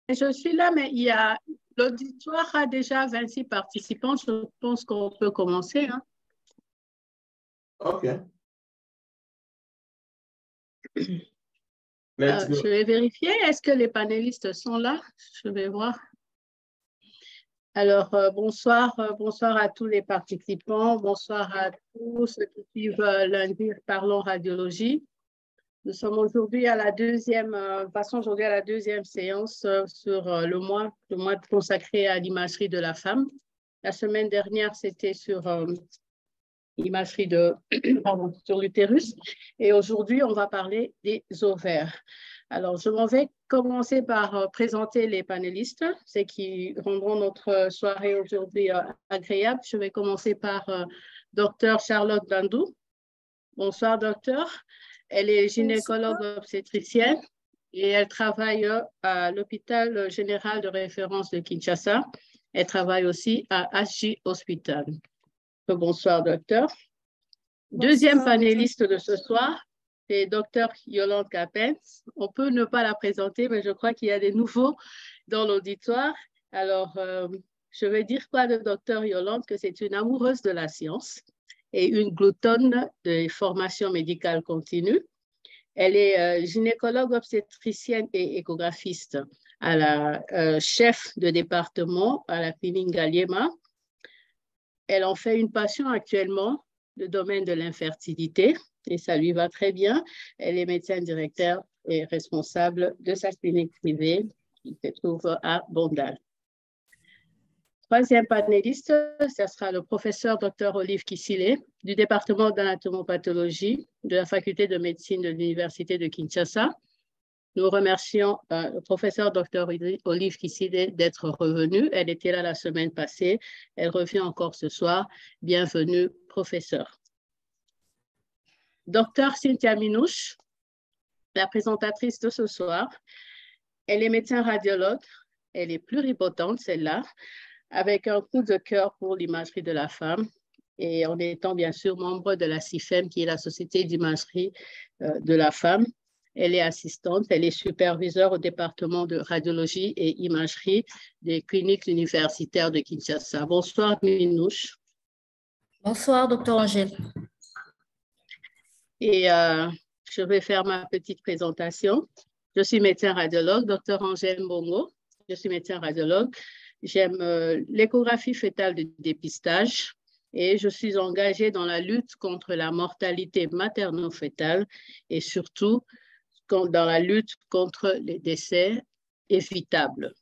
Je suis là, mais l'auditoire a déjà 26 participants. Je pense qu'on peut commencer. Hein. OK. Je vais vérifier. Est-ce que les panélistes sont là? Je vais voir. Alors, bonsoir à tous les participants. Bonsoir à tous ceux qui suivent lundi Parlons Radiologie. Nous sommes aujourd'hui à la deuxième, passons aujourd'hui à la deuxième séance sur le mois consacré à l'imagerie de la femme. La semaine dernière, c'était sur l'imagerie sur l'utérus. Et aujourd'hui, on va parler des ovaires. Alors, je m'en vais commencer par présenter les panélistes, ceux qui rendront notre soirée aujourd'hui agréable. Je vais commencer par Dr Charlotte Dandou. Bonsoir, docteur. Elle est gynécologue obstétricienne et elle travaille à l'hôpital général de référence de Kinshasa. Elle travaille aussi à HJ Hospital. Bonsoir, docteur. Bonsoir. Deuxième panéliste de ce soir, c'est docteur Yolande Capens. On peut ne pas la présenter, mais je crois qu'il y a des nouveaux dans l'auditoire. Alors, je vais dire quoi de docteur Yolande, que c'est une amoureuse de la science et une gloutonne de formation médicale continue. Elle est gynécologue obstétricienne et échographiste à la chef de département à la clinique Galliema. Elle en fait une passion actuellement, le domaine de l'infertilité, et ça lui va très bien. Elle est médecin directeur et responsable de sa clinique privée qui se trouve à Bondal. Troisième panéliste, ce sera le professeur Dr Olive Kisile du département d'anatomopathologie de la faculté de médecine de l'université de Kinshasa. Nous remercions le professeur Dr Olive Kisile d'être revenu. Elle était là la semaine passée. Elle revient encore ce soir. Bienvenue, professeur. Dr Cynthia Minouche, la présentatrice de ce soir. Elle est médecin radiologue. Elle est pluripotente, celle-là, avec un coup de cœur pour l'imagerie de la femme et en étant bien sûr membre de la CIFEM, qui est la Société d'imagerie de la femme. Elle est assistante, elle est superviseure au département de radiologie et imagerie des cliniques universitaires de Kinshasa. Bonsoir, Minouche. Bonsoir, docteur Angèle. Et je vais faire ma petite présentation. Je suis médecin radiologue, docteur Angèle Mbongo. Je suis médecin radiologue. J'aime l'échographie fœtale de dépistage et je suis engagée dans la lutte contre la mortalité materno-fœtale et surtout dans la lutte contre les décès évitables.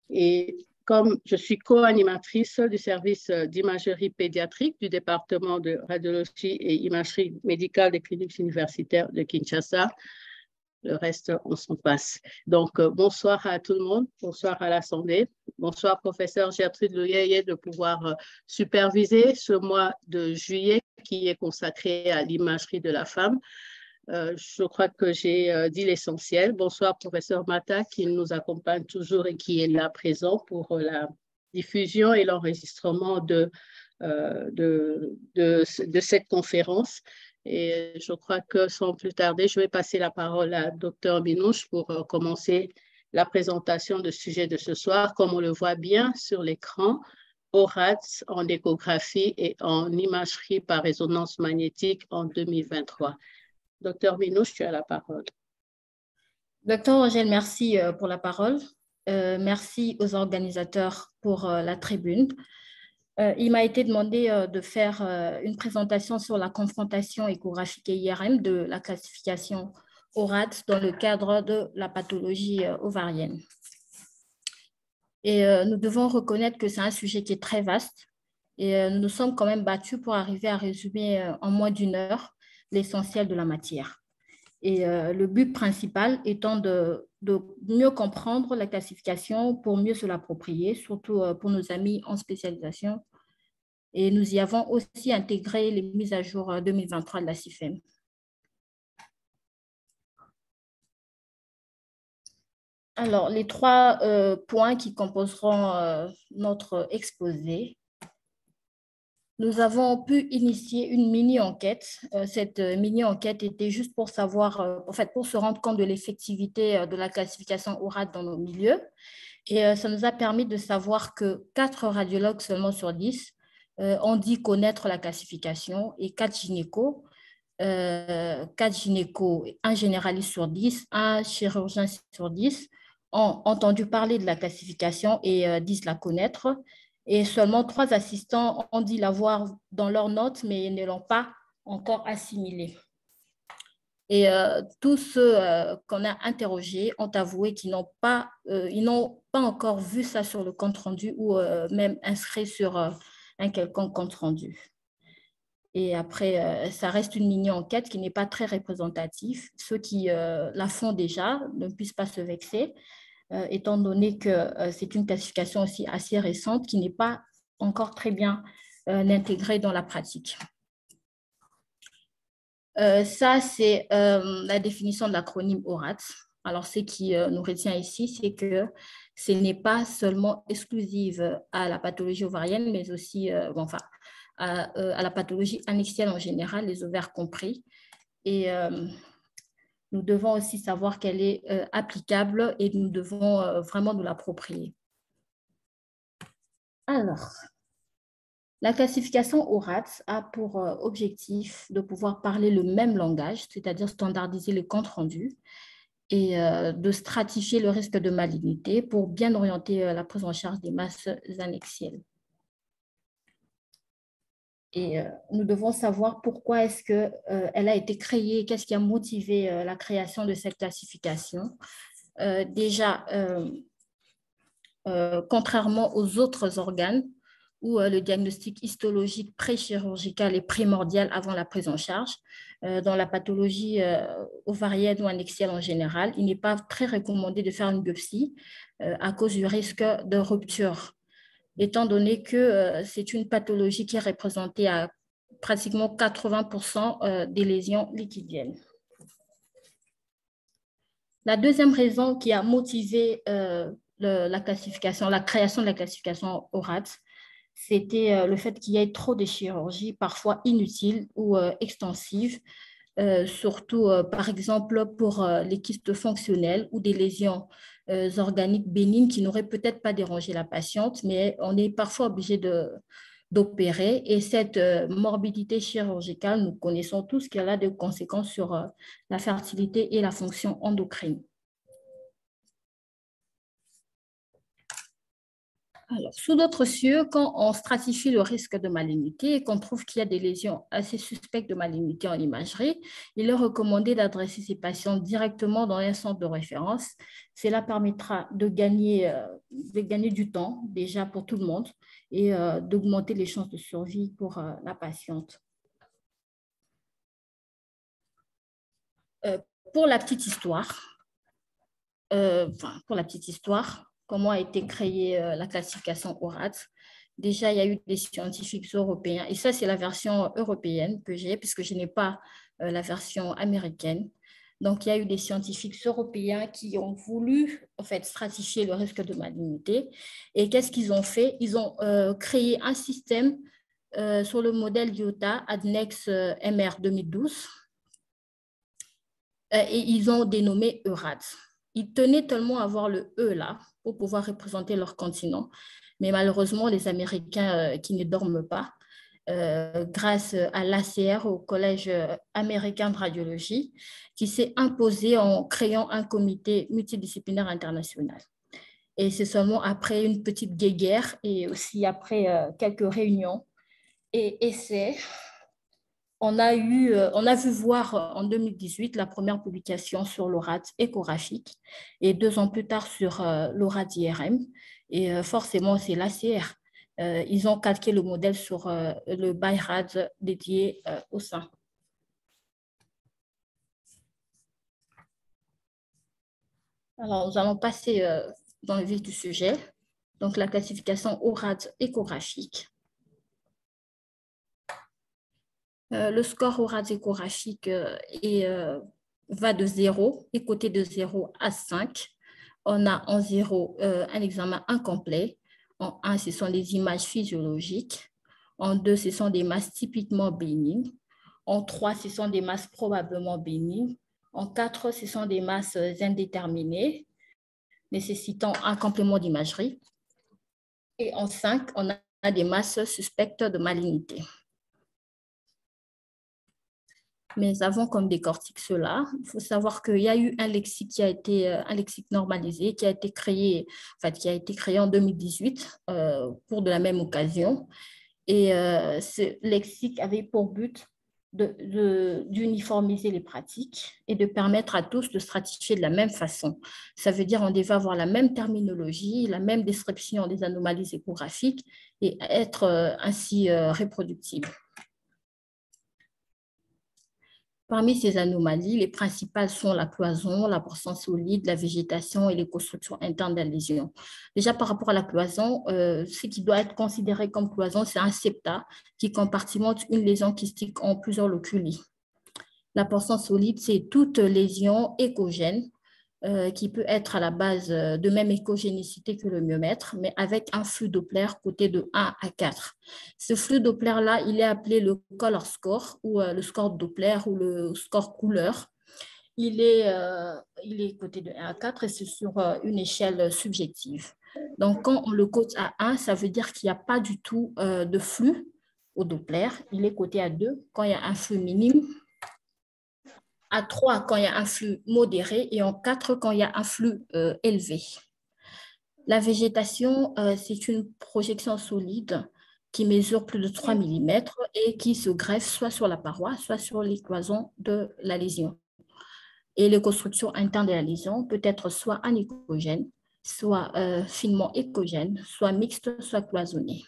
Et comme je suis co-animatrice du service d'imagerie pédiatrique du département de radiologie et imagerie médicale des cliniques universitaires de Kinshasa, le reste, on s'en passe. Donc, bonsoir à tout le monde, bonsoir à l'Assemblée, bonsoir professeur Gertrude Louyeye de pouvoir superviser ce mois de juillet qui est consacré à l'imagerie de la femme. Je crois que j'ai dit l'essentiel. Bonsoir professeur Mata qui nous accompagne toujours et qui est là présent pour la diffusion et l'enregistrement de cette conférence. Et je crois que sans plus tarder, je vais passer la parole à Dr Minouche pour commencer la présentation du sujet de ce soir. Comme on le voit bien sur l'écran, ORADS en échographie et en imagerie par résonance magnétique en 2023. Dr Minouche, tu as la parole. Docteur Angèle, merci pour la parole. Merci aux organisateurs pour la tribune. Il m'a été demandé de faire une présentation sur la confrontation échographique et IRM de la classification ORADS dans le cadre de la pathologie ovarienne. Et nous devons reconnaître que c'est un sujet qui est très vaste et nous nous sommes quand même battus pour arriver à résumer en moins d'une heure l'essentiel de la matière. Et le but principal étant de mieux comprendre la classification pour mieux se l'approprier, surtout pour nos amis en spécialisation. Et nous y avons aussi intégré les mises à jour 2023 de la CIFEM. Alors, les trois points qui composeront notre exposé. nous avons pu initier une mini-enquête. Cette mini-enquête était juste pour savoir, en fait, pour se rendre compte de l'effectivité de la classification ORAT dans nos milieux. Et ça nous a permis de savoir que 4 radiologues seulement sur 10 ont dit connaître la classification et 4 gynécos, un généraliste sur 10, un chirurgien sur 10 ont entendu parler de la classification et disent la connaître. Et seulement 3 assistants ont dit l'avoir dans leurs notes, mais ne l'ont pas encore assimilé. Et tous ceux qu'on a interrogés ont avoué qu'ils n'ont pas encore vu ça sur le compte-rendu ou même inscrit sur un quelconque compte-rendu. Et après, ça reste une mini-enquête qui n'est pas très représentative. Ceux qui la font déjà ne puissent pas se vexer, étant donné que c'est une classification aussi assez récente qui n'est pas encore très bien intégrée dans la pratique. Ça, c'est la définition de l'acronyme ORAT. Alors, ce qui nous retient ici, c'est que ce n'est pas seulement exclusive à la pathologie ovarienne, mais aussi à la pathologie annexielle en général, les ovaires compris. Et nous devons aussi savoir qu'elle est applicable et nous devons vraiment nous l'approprier. Alors, la classification ORAT a pour objectif de pouvoir parler le même langage, c'est-à-dire standardiser les comptes rendus et de stratifier le risque de malignité pour bien orienter la prise en charge des masses annexielles. Et nous devons savoir pourquoi est-ce qu'elle a été créée, qu'est-ce qui a motivé la création de cette classification. Déjà, contrairement aux autres organes, où le diagnostic histologique pré-chirurgical est primordial avant la prise en charge. Dans la pathologie ovarienne ou annexielle en général, il n'est pas très recommandé de faire une biopsie à cause du risque de rupture, étant donné que c'est une pathologie qui est représentée à pratiquement 80% des lésions liquidiennes. La deuxième raison qui a motivé la création de la classification ORAT, c'était le fait qu'il y ait trop de chirurgies, parfois inutiles ou extensives, surtout par exemple pour les kystes fonctionnels ou des lésions organiques bénignes qui n'auraient peut-être pas dérangé la patiente, mais on est parfois obligé d'opérer. Et cette morbidité chirurgicale, nous connaissons tous qu'elle a des conséquences sur la fertilité et la fonction endocrine. Alors, sous d'autres cieux, quand on stratifie le risque de malignité et qu'on trouve qu'il y a des lésions assez suspectes de malignité en imagerie, il est recommandé d'adresser ces patients directement dans un centre de référence. Cela permettra de gagner du temps déjà pour tout le monde et d'augmenter les chances de survie pour la patiente. Pour la petite histoire, comment a été créée la classification ORAT. Déjà, il y a eu des scientifiques européens, et ça, c'est la version européenne que j'ai, puisque je n'ai pas la version américaine. Donc, il y a eu des scientifiques européens qui ont voulu, en fait, stratifier le risque de malignité. Et qu'est-ce qu'ils ont fait? Ils ont créé un système sur le modèle d'IOTA Adnex MR 2012, et ils ont dénommé ERAT. Ils tenaient tellement à avoir le E là pour pouvoir représenter leur continent. Mais malheureusement, les Américains qui ne dorment pas, grâce à l'ACR, au Collège américain de radiologie, qui s'est imposé en créant un comité multidisciplinaire international. Et c'est seulement après une petite guéguerre et aussi après quelques réunions et essais, on a vu voir en 2018 la première publication sur l'ORAT échographique et 2 ans plus tard sur l'ORAT IRM. Et forcément, c'est l'ACR. Ils ont calqué le modèle sur le BI-RAD dédié au sein. Alors, nous allons passer dans le vif du sujet. Donc, la classification ORAT échographique. Le score ORAT échographique va de 0, et côté de 0 à 5. On a en 0 un examen incomplet. En 1, ce sont les images physiologiques. En 2, ce sont des masses typiquement bénignes. En 3, ce sont des masses probablement bénignes. En 4, ce sont des masses indéterminées, nécessitant un complément d'imagerie. Et en 5, on a des masses suspectes de malignité. Mais avant qu'on décortique cela, il faut savoir qu'il y a eu un lexique qui a été un lexique normalisé, qui a été créé en 2018 pour de la même occasion. Et ce lexique avait pour but d'uniformiser les pratiques et de permettre à tous de stratifier de la même façon. Ça veut dire qu'on devait avoir la même terminologie, la même description des anomalies échographiques et être ainsi reproductible. Parmi ces anomalies, les principales sont la cloison, la portion solide, la végétation et les constructions internes de la lésion. Déjà, par rapport à la cloison, ce qui doit être considéré comme cloison, c'est un septa qui compartimente une lésion kystique en plusieurs loculi. La portion solide, c'est toute lésion échogène qui peut être à la base de même échogénicité que le myomètre, mais avec un flux Doppler côté de 1 à 4. Ce flux Doppler-là, il est appelé le color score ou le score Doppler ou le score couleur. Il est côté de 1 à 4 et c'est sur une échelle subjective. Donc, quand on le cote à 1, ça veut dire qu'il n'y a pas du tout de flux au Doppler. Il est coté à 2 quand il y a un flux minime, à 3 quand il y a un flux modéré et en 4 quand il y a un flux élevé. La végétation, c'est une projection solide qui mesure plus de 3 mm et qui se greffe soit sur la paroi, soit sur les cloisons de la lésion. Et les constructions internes de la lésion peut être soit anéchogène, soit finement échogène, soit mixte, soit cloisonnée.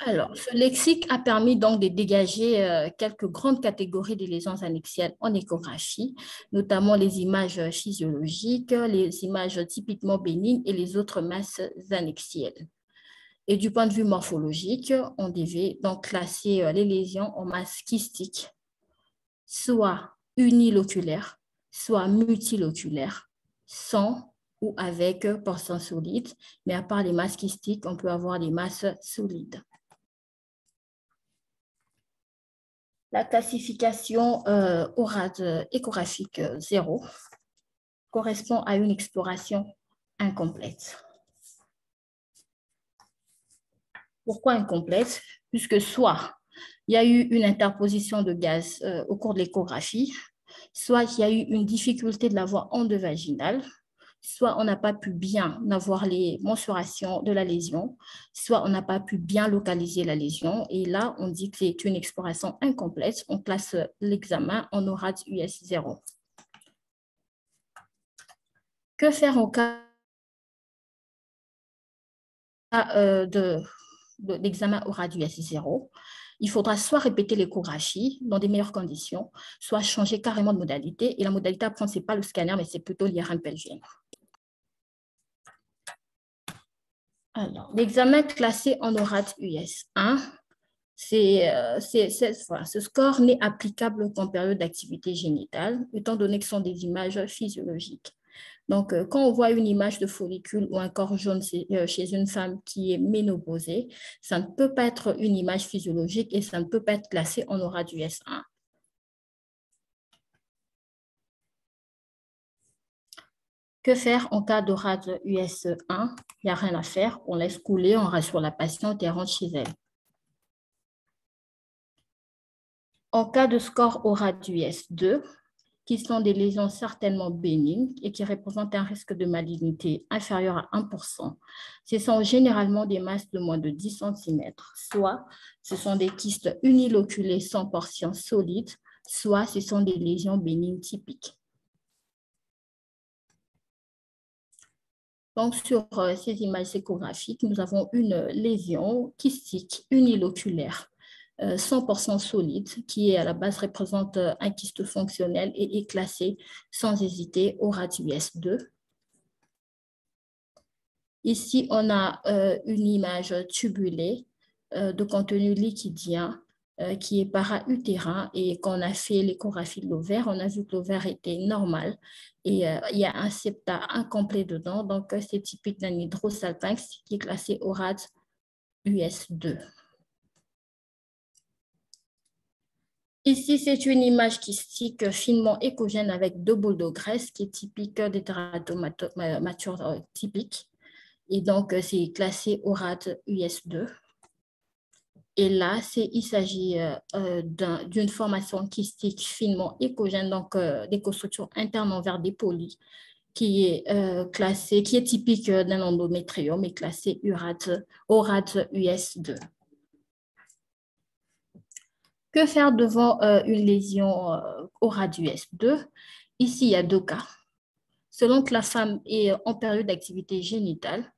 Alors, ce lexique a permis donc de dégager quelques grandes catégories de lésions annexielles en échographie, notamment les images physiologiques, les images typiquement bénignes et les autres masses annexielles. Et du point de vue morphologique, on devait donc classer les lésions en masses kystiques, soit uniloculaires, soit multiloculaires, sans ou avec portion solide, mais à part les masses kystiques, on peut avoir des masses solides. La classification au rade échographique 0 correspond à une exploration incomplète. Pourquoi incomplète? Puisque soit il y a eu une interposition de gaz au cours de l'échographie, soit il y a eu une difficulté de la voie endovaginale, soit on n'a pas pu bien avoir les mensurations de la lésion, soit on n'a pas pu bien localiser la lésion. Et là, on dit que c'est une exploration incomplète. On classe l'examen en ORAD US 0. Que faire en cas d'examen ORAD US 0? Il faudra soit répéter l'échographie dans des meilleures conditions, soit changer carrément de modalité. Et la modalité à prendre, ce n'est pas le scanner, mais c'est plutôt l'IRM pelvien. Alors, l'examen classé en ORAD US 1, ce score n'est applicable qu'en période d'activité génitale, étant donné que ce sont des images physiologiques. Donc, quand on voit une image de follicule ou un corps jaune chez une femme qui est ménopausée, ça ne peut pas être une image physiologique et ça ne peut pas être classé en ORAD US 1. Que faire en cas d'ORAD US 1? Il n'y a rien à faire, on laisse couler, on rassure la patiente et elle rentre chez elle. En cas de score ORAD US 2, qui sont des lésions certainement bénignes et qui représentent un risque de malignité inférieur à 1%, ce sont généralement des masses de moins de 10 cm, soit ce sont des kystes uniloculés sans portion solide, soit ce sont des lésions bénignes typiques. Donc, sur ces images échographiques, nous avons une lésion kystique uniloculaire, 100% solide, qui est à la base représente un kyste fonctionnel et est classé sans hésiter ORAD US 2. Ici, on a une image tubulée de contenu liquidien qui est para-utérin, et quand on a fait l'échographie de l'ovaire, on a vu que l'ovaire était normal et il y a un septa incomplet dedans, donc c'est typique d'un hydrosalpinx qui est classé ORAD US2. Ici, c'est une image kystique finement échogène avec 2 boules de graisse qui est typique des tératomes matures typiques. Et donc, c'est classé ORAD US2. Et là, il s'agit d'une formation kystique finement échogène, donc des constructions internes envers des polis, qui est typique d'un endométrium et classé ORAD US2. Que faire devant une lésion ORAD US2? Ici, il y a 2 cas. Selon que la femme est en période d'activité génitale,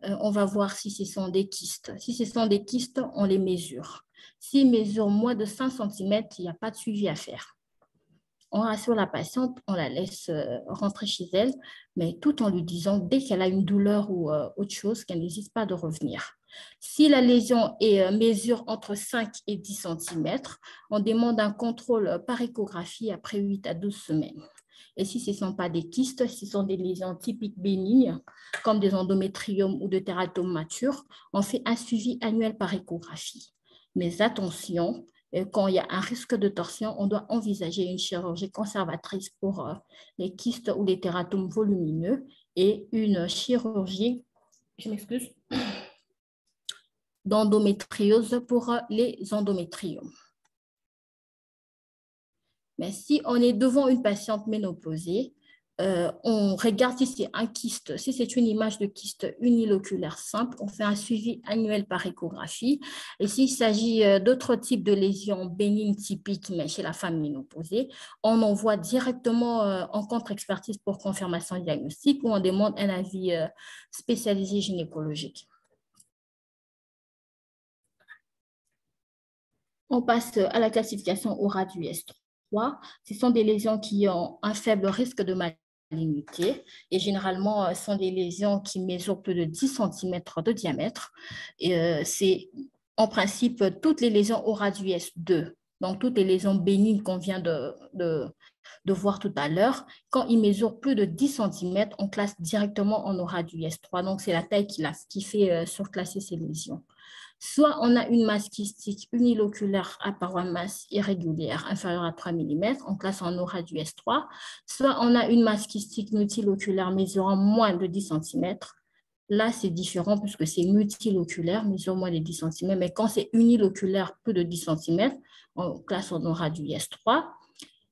on va voir si ce sont des kystes. Si ce sont des kystes, on les mesure. S'ils mesurent moins de 5 cm, il n'y a pas de suivi à faire. On rassure la patiente, on la laisse rentrer chez elle, mais tout en lui disant, dès qu'elle a une douleur ou autre chose, qu'elle n'hésite pas de revenir. Si la lésion mesure entre 5 et 10 cm, on demande un contrôle par échographie après 8 à 12 semaines. Et si ce ne sont pas des kystes, ce sont des lésions typiques bénignes, comme des endométriomes ou de tératomes matures, on fait un suivi annuel par échographie. Mais attention, quand il y a un risque de torsion, on doit envisager une chirurgie conservatrice pour les kystes ou les tératomes volumineux et une chirurgie, d'endométriose pour les endométriomes. Mais si on est devant une patiente ménopausée, on regarde si c'est un kyste. Si c'est une image de kyste uniloculaire simple, on fait un suivi annuel par échographie. Et s'il s'agit d'autres types de lésions bénignes typiques, mais chez la femme ménopausée, on envoie directement en contre-expertise pour confirmation diagnostique ou on demande un avis spécialisé gynécologique. On passe à la classification ORAD US3. Ce sont des lésions qui ont un faible risque de malignité et généralement sont des lésions qui mesurent plus de 10 cm de diamètre. C'est en principe toutes les lésions ORAD US2, donc toutes les lésions bénignes qu'on vient de voir tout à l'heure. Quand ils mesurent plus de 10 cm, on classe directement en ORAD US3, donc c'est la taille qui fait surclasser ces lésions. Soit on a une masse kystique uniloculaire à paroi masse irrégulière inférieure à 3 mm, on classe en ORAD US3. Soit on a une masse kystique multiloculaire mesurant moins de 10 cm. Là, c'est différent puisque c'est multiloculaire, mesure moins de 10 cm. Mais quand c'est uniloculaire, plus de 10 cm, on classe en ORAD US3.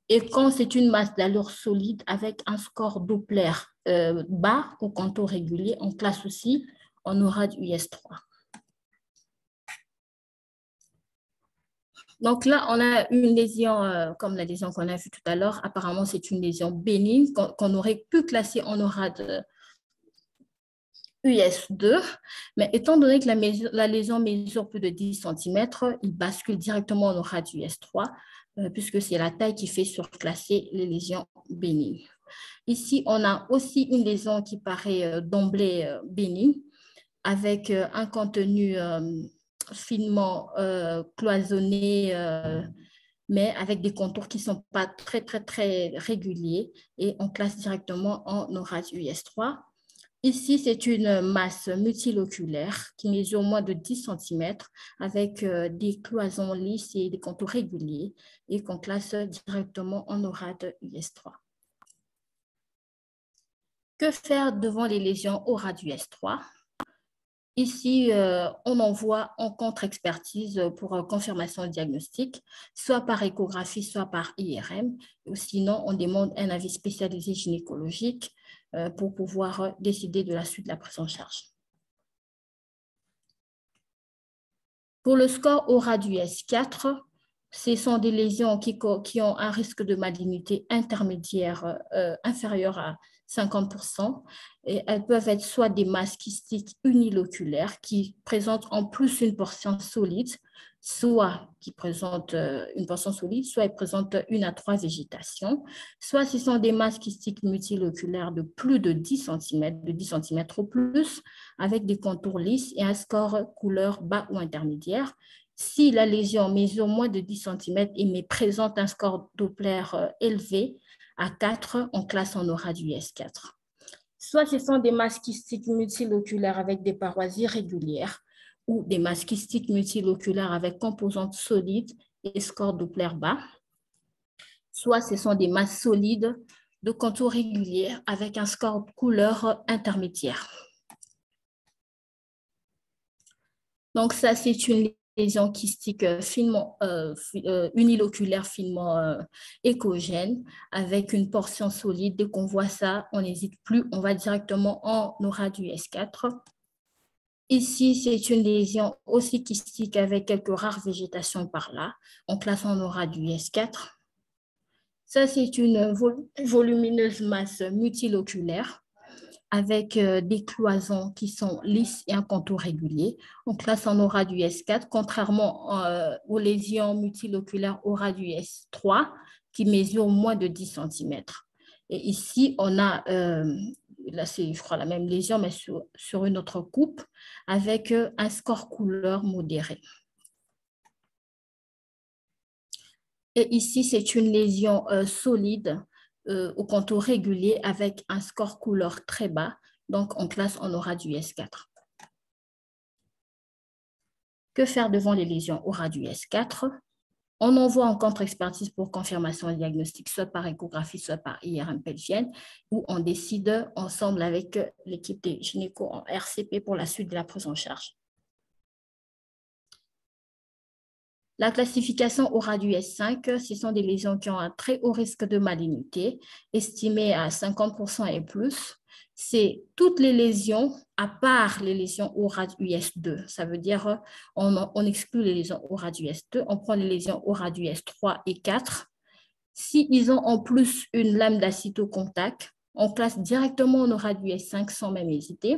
Et quand c'est une masse d'allure solide avec un score Doppler bas au contour régulier, on classe aussi en ORAD US3. Donc là, on a une lésion, comme la lésion qu'on a vue tout à l'heure. Apparemment, c'est une lésion bénigne qu'on aurait pu classer en ORAD US2. Mais étant donné que la lésion mesure plus de 10 cm, il bascule directement en ORAD US3, puisque c'est la taille qui fait surclasser les lésions bénignes. Ici, on a aussi une lésion qui paraît d'emblée bénigne, avec un contenu finement cloisonné, mais avec des contours qui ne sont pas très réguliers, et on classe directement en ORAD US3. Ici, c'est une masse multiloculaire qui mesure moins de 10 cm avec des cloisons lisses et des contours réguliers et qu'on classe directement en ORAD US3. Que faire devant les lésions ORAD US3? Ici, on envoie en contre-expertise pour confirmation diagnostique, soit par échographie, soit par IRM. Ou sinon, on demande un avis spécialisé gynécologique pour pouvoir décider de la suite de la prise en charge. Pour le score ORAD US4, ce sont des lésions qui ont un risque de malignité intermédiaire inférieur à 50%. Et elles peuvent être soit des masses kystiques uniloculaires qui présentent en plus une portion solide, soit qui présentent une portion solide, soit elles présentent 1 à 3 végétations, soit ce sont des masses kystiques multiloculaires de plus de 10 cm, de 10 cm ou plus, avec des contours lisses et un score couleur bas ou intermédiaire. Si la lésion mesure moins de 10 cm et présente un score Doppler élevé à 4, on classe en aura du S4. Soit ce sont des masses kystiques multiloculaires avec des parois irrégulières ou des masses kystiques multiloculaires avec composantes solides et score Doppler bas. Soit ce sont des masses solides de contour régulier avec un score de couleur intermédiaire. Donc ça, c'est une lésion kystique finement, uniloculaire finement échogène avec une portion solide. Dès qu'on voit ça, on n'hésite plus, on va directement en aura du S4. Ici, c'est une lésion aussi kystique avec quelques rares végétations par là. On classe en aura du S4. Ça, c'est une volumineuse masse multiloculaire avec des cloisons qui sont lisses et un contour régulier. On classe en aura du S4, contrairement aux lésions multiloculaires aura du S3 qui mesurent moins de 10 cm. Et ici, on a, là c'est je crois la même lésion, mais sur une autre coupe, avec un score couleur modéré. Et ici, c'est une lésion solide au contour régulier avec un score couleur très bas. Donc, on classe en aura du S4. Que faire devant les lésions aura du S4? On envoie en contre-expertise pour confirmation diagnostique, soit par échographie, soit par IRM pelvienne, où on décide ensemble avec l'équipe des gynécos en RCP pour la suite de la prise en charge. La classification aura du S5, ce sont des lésions qui ont un très haut risque de malignité, estimé à 50% et plus. C'est toutes les lésions, à part les lésions aura du S2. Ça veut dire on exclut les lésions aura du S2, on prend les lésions aura du S3 et 4. S'ils ont en plus une lame d'acide au contact, on classe directement en aura du S5 sans même hésiter.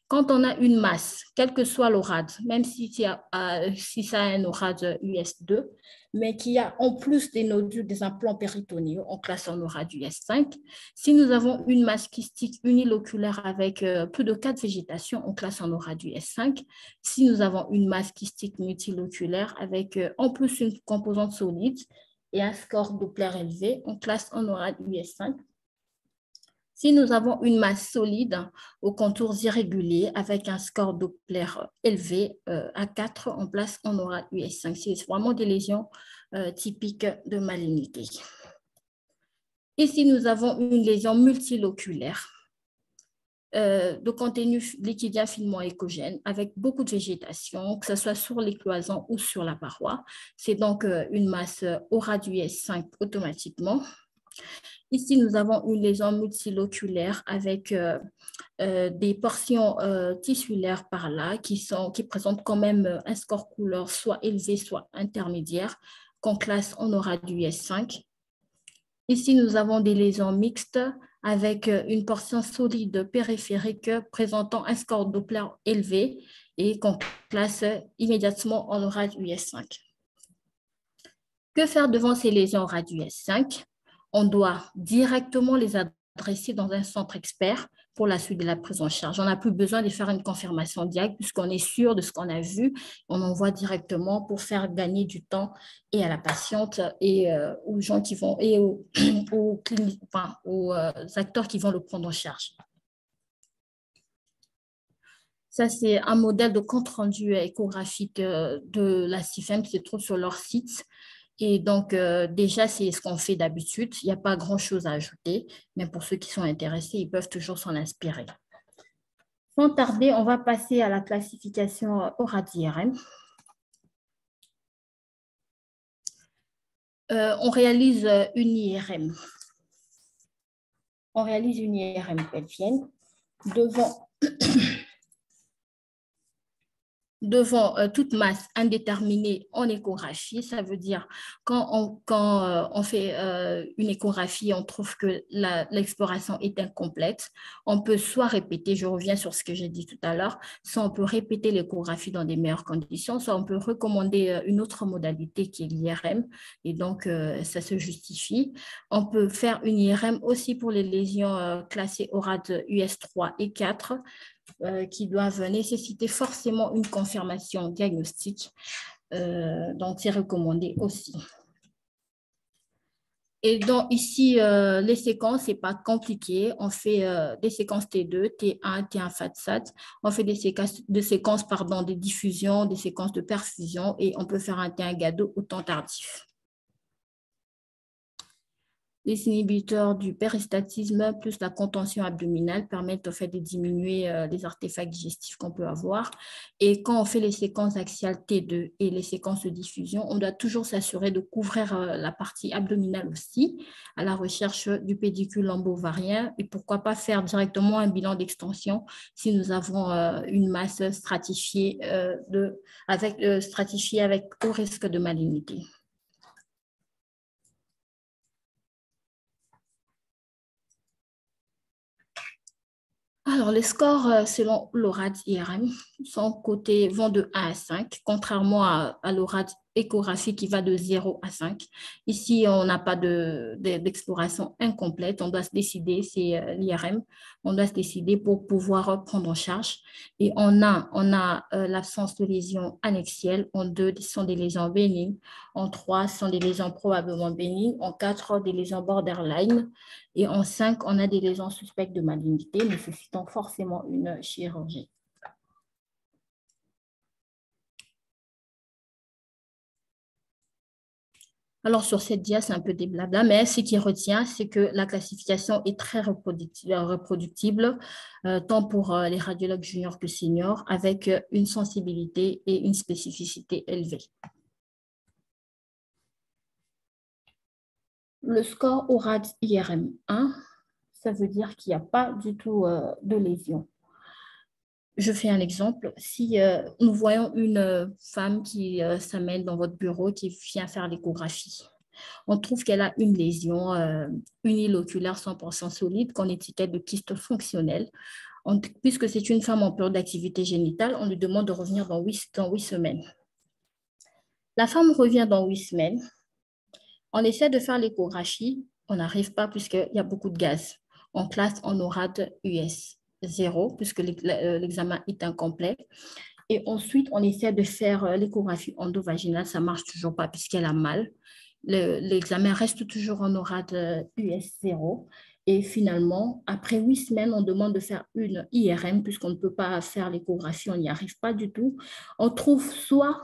Quand on a une masse, quel que soit l'ORAD, même si ça a un ORAD US2, mais qui a en plus des nodules, des implants péritonéaux, on classe en aura du S5. Si nous avons une masse kystique uniloculaire avec plus de 4 végétations, on classe en aura du S5. Si nous avons une masse kystique multiloculaire avec en plus une composante solide et un score Doppler élevé, on classe en aura du S5. Si nous avons une masse solide aux contours irréguliers avec un score Doppler élevé à 4, on place en aura du S5. C'est vraiment des lésions typiques de malignité. Ici, nous avons une lésion multiloculaire de contenu liquidien finement échogène avec beaucoup de végétation, que ce soit sur les cloisons ou sur la paroi. C'est donc une masse aura du S5 automatiquement. Ici, nous avons une lésion multiloculaire avec des portions tissulaires par là qui présentent quand même un score couleur soit élevé, soit intermédiaire, qu'on classe en aura du S5. Ici, nous avons des lésions mixtes avec une portion solide périphérique présentant un score Doppler élevé et qu'on classe immédiatement en aura du S5. Que faire devant ces lésions aura du S5? On doit directement les adresser dans un centre expert pour la suite de la prise en charge. On n'a plus besoin de faire une confirmation diag puisqu'on est sûr de ce qu'on a vu. On envoie directement pour faire gagner du temps et à la patiente et aux gens qui vont et aux acteurs qui vont le prendre en charge. Ça, c'est un modèle de compte-rendu échographique de la CIFEM qui se trouve sur leur site. Et donc, déjà, c'est ce qu'on fait d'habitude. Il n'y a pas grand-chose à ajouter, mais pour ceux qui sont intéressés, ils peuvent toujours s'en inspirer. Sans tarder, on va passer à la classification aura-IRM. On réalise une IRM. On réalise une IRM pelvienne devant toute masse indéterminée en échographie. Ça veut dire quand on fait une échographie, on trouve que l'exploration est incomplète, on peut soit répéter, je reviens sur ce que j'ai dit tout à l'heure, soit on peut répéter l'échographie dans des meilleures conditions, soit on peut recommander une autre modalité qui est l'IRM, et donc ça se justifie. On peut faire une IRM aussi pour les lésions classées ORAD US3 et 4, qui doivent nécessiter forcément une confirmation diagnostique. Donc, c'est recommandé aussi. Et donc, ici, les séquences, ce n'est pas compliqué. On fait des séquences T2, T1, T1 FATSAT. On fait des séquences de diffusion, des séquences de perfusion et on peut faire un T1 GADO au temps tardif. Les inhibiteurs du péristatisme plus la contention abdominale permettent en fait de diminuer les artefacts digestifs qu'on peut avoir. Et quand on fait les séquences axiales T2 et les séquences de diffusion, on doit toujours s'assurer de couvrir la partie abdominale aussi à la recherche du pédicule lombo-ovarien. Et pourquoi pas faire directement un bilan d'extension si nous avons une masse stratifiée, stratifiée avec haut risque de malignité. Alors, les scores selon l'ORAD-IRM vont de 1 à 5, contrairement à l'ORAD échographie qui va de 0 à 5. Ici, on n'a pas d'exploration incomplète. On doit se décider, c'est l'IRM, on doit se décider pour pouvoir prendre en charge. Et on a l'absence de lésions annexielles. En 2, ce sont des lésions bénignes. En 3, ce sont des lésions probablement bénignes. En 4, des lésions borderline. Et en 5, on a des lésions suspectes de malignité nécessitant forcément une chirurgie. Alors, sur cette dia, c'est un peu des blabla, mais ce qui retient, c'est que la classification est très reproductible, tant pour les radiologues juniors que seniors, avec une sensibilité et une spécificité élevée. Le score ORAD-IRM 1, ça veut dire qu'il n'y a pas du tout de lésion. Je fais un exemple. Si nous voyons une femme qui s'amène dans votre bureau, qui vient faire l'échographie, on trouve qu'elle a une lésion uniloculaire 100% solide qu'on étiquette de kyste fonctionnel. Puisque c'est une femme en période d'activité génitale, on lui demande de revenir dans 8 semaines. La femme revient dans 8 semaines. On essaie de faire l'échographie. On n'arrive pas puisqu'il y a beaucoup de gaz. On classe en ORAD US 0 puisque l'examen est incomplet. Et ensuite, on essaie de faire l'échographie endovaginale. Ça ne marche toujours pas puisqu'elle a mal. L'examen reste toujours en ORAD US 0. Et finalement, après 8 semaines, on demande de faire une IRM puisqu'on ne peut pas faire l'échographie, on n'y arrive pas du tout. On trouve soit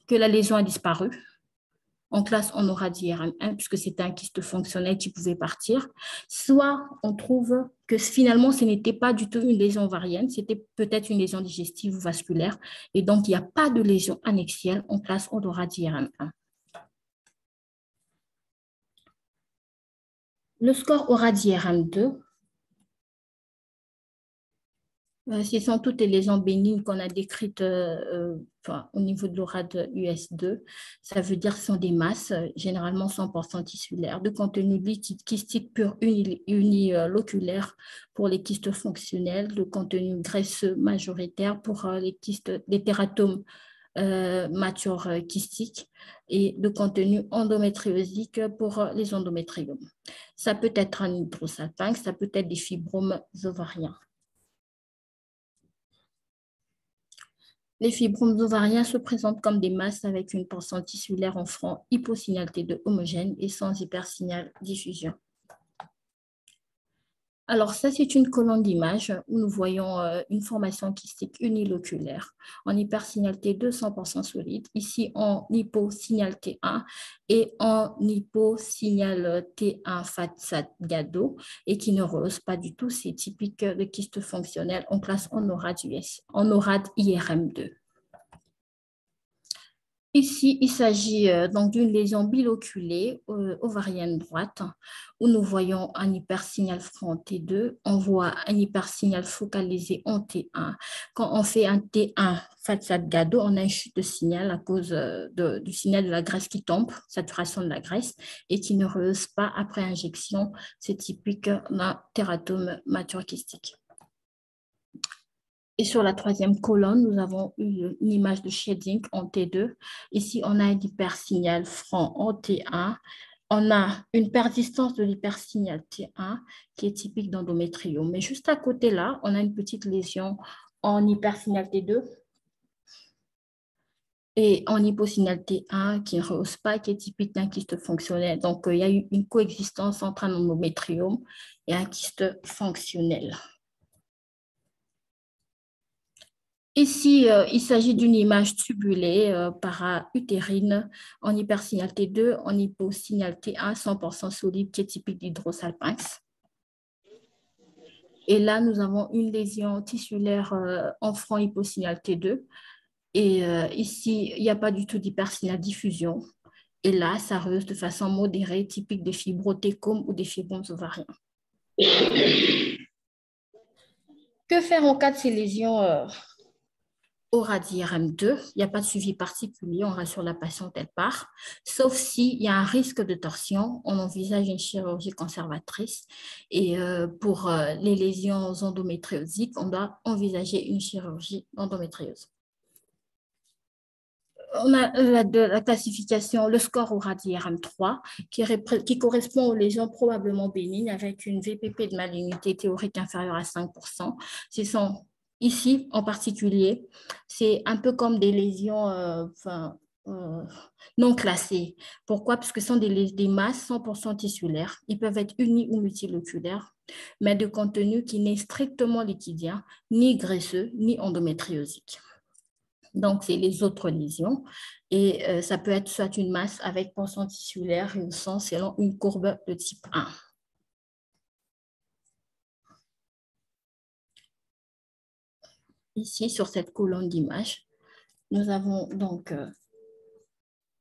que la lésion a disparu, on classe en ORAD IRM 1 puisque c'était un kyste fonctionnel qui pouvait partir, soit on trouve que finalement ce n'était pas du tout une lésion ovarienne, c'était peut-être une lésion digestive ou vasculaire et donc il n'y a pas de lésion annexielle, on classe en ORAD IRM 1. Le score ORAD IRM 2, ce sont toutes les lésions bénignes qu'on a décrites au niveau de l'ORAD US2. Ça veut dire que ce sont des masses, généralement 100% tissulaires, de contenu liquide kystique pur uniloculaire pour les kystes fonctionnels, de contenu graisseux majoritaire pour les tératomes matures kystiques et de contenu endométriosique pour les endométriomes. Ça peut être un hydrosalpinx, ça peut être des fibromes ovariens. Les fibromes ovariens se présentent comme des masses avec une portion tissulaire en franc hyposignal T2 homogène et sans hypersignal diffusion. Alors, ça, c'est une colonne d'image où nous voyons une formation kystique uniloculaire en hypersignal T2 100% solide, ici en hyposignal T1 et en hyposignal T1 FATSAT GADO et qui ne rehausse pas du tout. C'est typique de kyste fonctionnel en classe en ORAD IRM2. Ici, il s'agit donc d'une lésion biloculée ovarienne droite où nous voyons un hypersignal franc T2, on voit un hypersignal focalisé en T1. Quand on fait un T1 FATSAT GADO, on a une chute de signal à cause du signal de la graisse qui tombe, saturation de la graisse, et qui ne rehausse pas après injection. C'est typique d'un tératome mature kystique. Et sur la troisième colonne, nous avons une image de shading en T2. Ici, on a un hypersignal franc en T1. On a une persistance de l'hypersignal T1 qui est typique d'endométriome. Mais juste à côté là, on a une petite lésion en hypersignal T2 Et en hyposignalité 1, qui ne rehausse pas, qui est typique d'un kyste fonctionnel. Donc, il y a eu une coexistence entre un endométriome et un kyste fonctionnel. Ici, il s'agit d'une image tubulée para-utérine en hypersignalité 2, en hyposignalité 1, 100% solide, qui est typique d'hydrosalpinx. Et là, nous avons une lésion tissulaire en front hyposignalité 2. Et ici, il n'y a pas du tout d'hypersignal diffusion. Et là, ça rehausse de façon modérée, typique des fibrothécomes ou des fibromes ovariens. Que faire en cas de ces lésions au radi-RM2? Il n'y a pas de suivi particulier, on rassure la patiente, elle part. Sauf s'il y a un risque de torsion, on envisage une chirurgie conservatrice. Et pour les lésions endométriosiques, on doit envisager une chirurgie d'endométriose. On a la classification, le score au radi-RM3 qui correspond aux lésions probablement bénignes avec une VPP de malignité théorique inférieure à 5%. Ce sont ici en particulier, c'est un peu comme des lésions non classées. Pourquoi? Parce que ce sont des masses 100% tissulaires. Ils peuvent être uni ou multiloculaires, mais de contenu qui n'est strictement liquidien, ni graisseux, ni endométriosique. Donc, c'est les autres lésions. Et ça peut être soit une masse avec portion tissulaire et au sang selon une courbe de type 1. Ici, sur cette colonne d'image, nous avons donc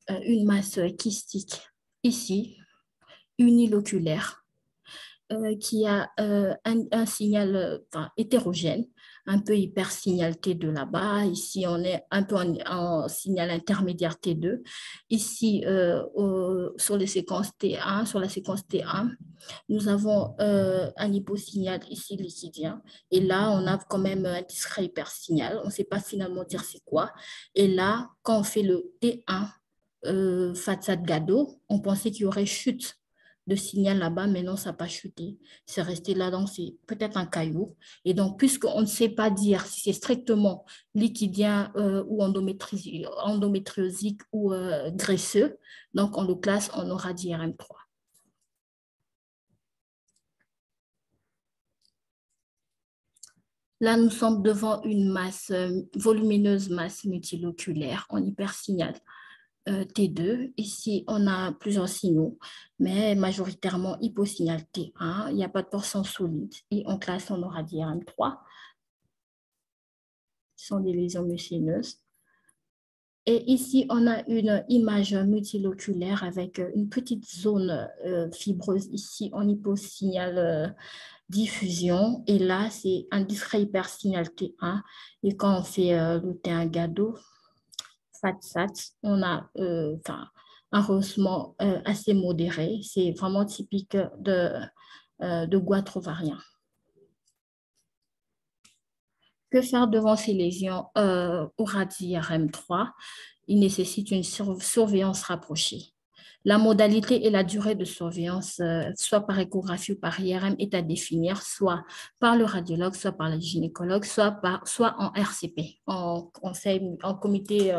une masse kystique ici, uniloculaire, qui a un signal hétérogène, un peu hypersignal T2 là-bas. Ici, on est un peu en signal intermédiaire T2. Ici, sur les séquences T1, sur la séquence T1, nous avons un hyposignal ici liquidien. Et là, on a quand même un discret hypersignal. On ne sait pas finalement dire c'est quoi. Et là, quand on fait le T1, Fatsad-Gado, on pensait qu'il y aurait chute de signal là-bas, mais non, ça n'a pas chuté. C'est resté là, donc c'est peut-être un caillou. Et donc, puisqu'on ne sait pas dire si c'est strictement liquidien ou endométriosique ou graisseux, donc on le classe en radi-RM3. Là, nous sommes devant une masse, volumineuse masse multiloculaire en hypersignal T2. Ici, on a plusieurs signaux, mais majoritairement hyposignal T1. Il n'y a pas de portion solide et on classe en radi-RM3. Ce sont des lésions mucineuses. Et ici, on a une image multiloculaire avec une petite zone fibreuse ici en hyposignal diffusion. Et là, c'est un discret hypersignal T1. Et quand on fait le T1 Gado, FATSAT, on a un rehaussement assez modéré. C'est vraiment typique de goitre ovarien. Que faire devant ces lésions au radi-RM3? Il nécessite une surveillance rapprochée. La modalité et la durée de surveillance, soit par échographie ou par IRM, est à définir, soit par le radiologue, soit par le gynécologue, soit en RCP, en comité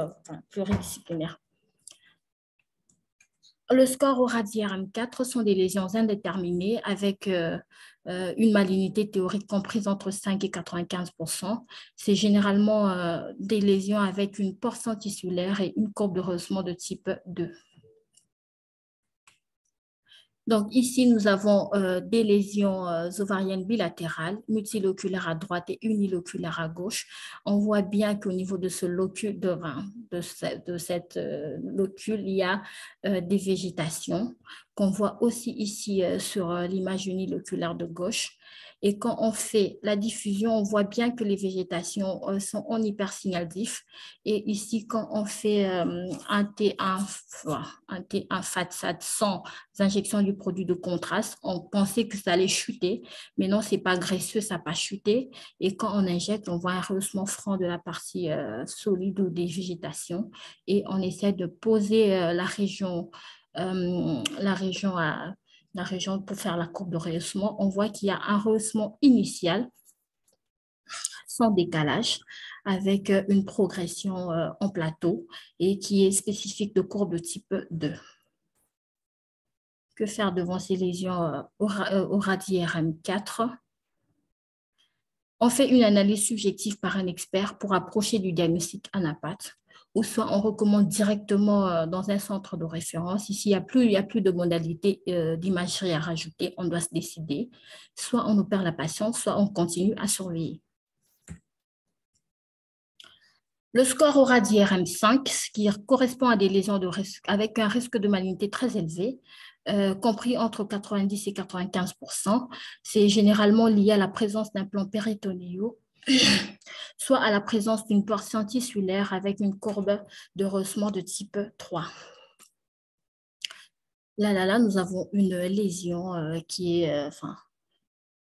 pluridisciplinaire. Le score au radi-RM4 sont des lésions indéterminées avec une malignité théorique comprise entre 5 et 95%. C'est généralement des lésions avec une portion tissulaire et une courbe de rehaussement de type 2. Donc ici, nous avons des lésions ovariennes bilatérales, multiloculaires à droite et uniloculaires à gauche. On voit bien qu'au niveau de ce locule de cette locule, il y a des végétations qu'on voit aussi ici sur l'image uniloculaire de gauche. Et quand on fait la diffusion, on voit bien que les végétations sont en hypersignal diff. Et ici, quand on fait un T1 FATSAT sans injection du produit de contraste, on pensait que ça allait chuter, mais non, ce n'est pas graisseux, ça n'a pas chuté. Et quand on injecte, on voit un rehaussement franc de la partie solide ou des végétations. Et on essaie de poser la région pour faire la courbe de rehaussement. On voit qu'il y a un rehaussement initial sans décalage, avec une progression en plateau et qui est spécifique de courbe de type 2. Que faire devant ces lésions au radis RM4? On fait une analyse subjective par un expert pour approcher du diagnostic ANAPAT, ou soit on recommande directement dans un centre de référence. Ici, il y a plus de modalités d'imagerie à rajouter, on doit se décider. Soit on opère la patiente, soit on continue à surveiller. Le score au radis RM5, ce qui correspond à des lésions de risque, avec un risque de malignité très élevé, compris entre 90 et 95%, c'est généralement lié à la présence d'implants péritonéaux, soit à la présence d'une portion tissulaire avec une courbe de rehaussement de type 3. Là, nous avons une lésion qui est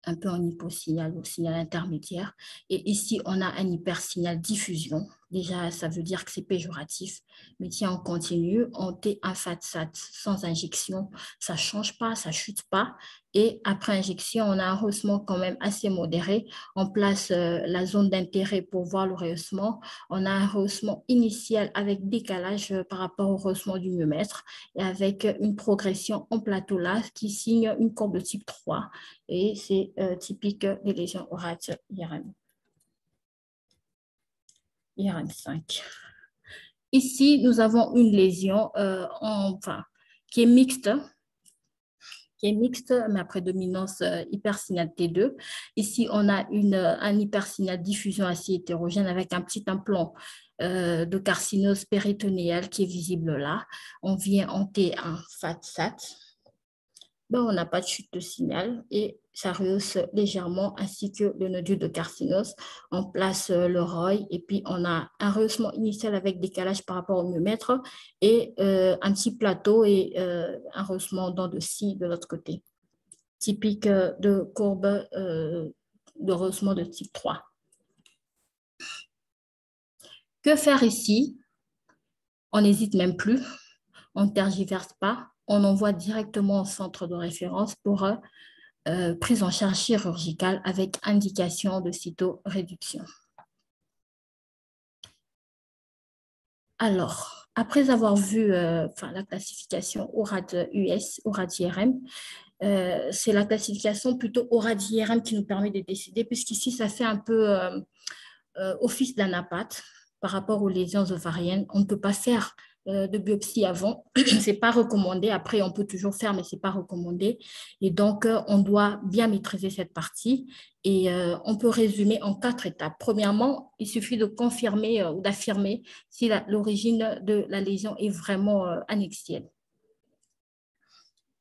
un peu en hyposignal, au signal intermédiaire. Et ici, on a un hypersignal diffusion. Déjà, ça veut dire que c'est péjoratif. Mais si on continue, on T un FATSAT sans injection, ça ne change pas, ça ne chute pas. Et après injection, on a un rehaussement quand même assez modéré. On place la zone d'intérêt pour voir le rehaussement. On a un rehaussement initial avec décalage par rapport au rehaussement du myomètre et avec une progression en plateau là qui signe une courbe de type 3. Et c'est typique des lésions orales IRM5. Ici, nous avons une lésion qui est mixte, mais à prédominance hypersignal T2. Ici, on a un hypersignal diffusion assez hétérogène avec un petit implant de carcinose péritonéale qui est visible là. On vient en T1 FATSAT. Ben, on n'a pas de chute de signal et ça rehausse légèrement ainsi que le nodule de carcinose. On place le ROI et puis on a un rehaussement initial avec décalage par rapport au myomètre et un petit plateau et un rehaussement dans de scie de l'autre côté. Typique de courbe de rehaussement de type 3. Que faire ici? On n'hésite même plus, on ne tergiverse pas, on envoie directement au centre de référence pour prise en charge chirurgicale avec indication de cytoréduction. Alors, après avoir vu la classification ORAD-US, ORAD-IRM, c'est la classification plutôt ORAD-IRM qui nous permet de décider, puisqu'ici, ça fait un peu office d'ANAPAT par rapport aux lésions ovariennes. On ne peut pas faire de biopsie avant, c'est pas recommandé. Après, on peut toujours faire, mais c'est pas recommandé. Et donc, on doit bien maîtriser cette partie. Et on peut résumer en 4 étapes. Premièrement, il suffit de confirmer ou d'affirmer si l'origine de la lésion est vraiment annexielle.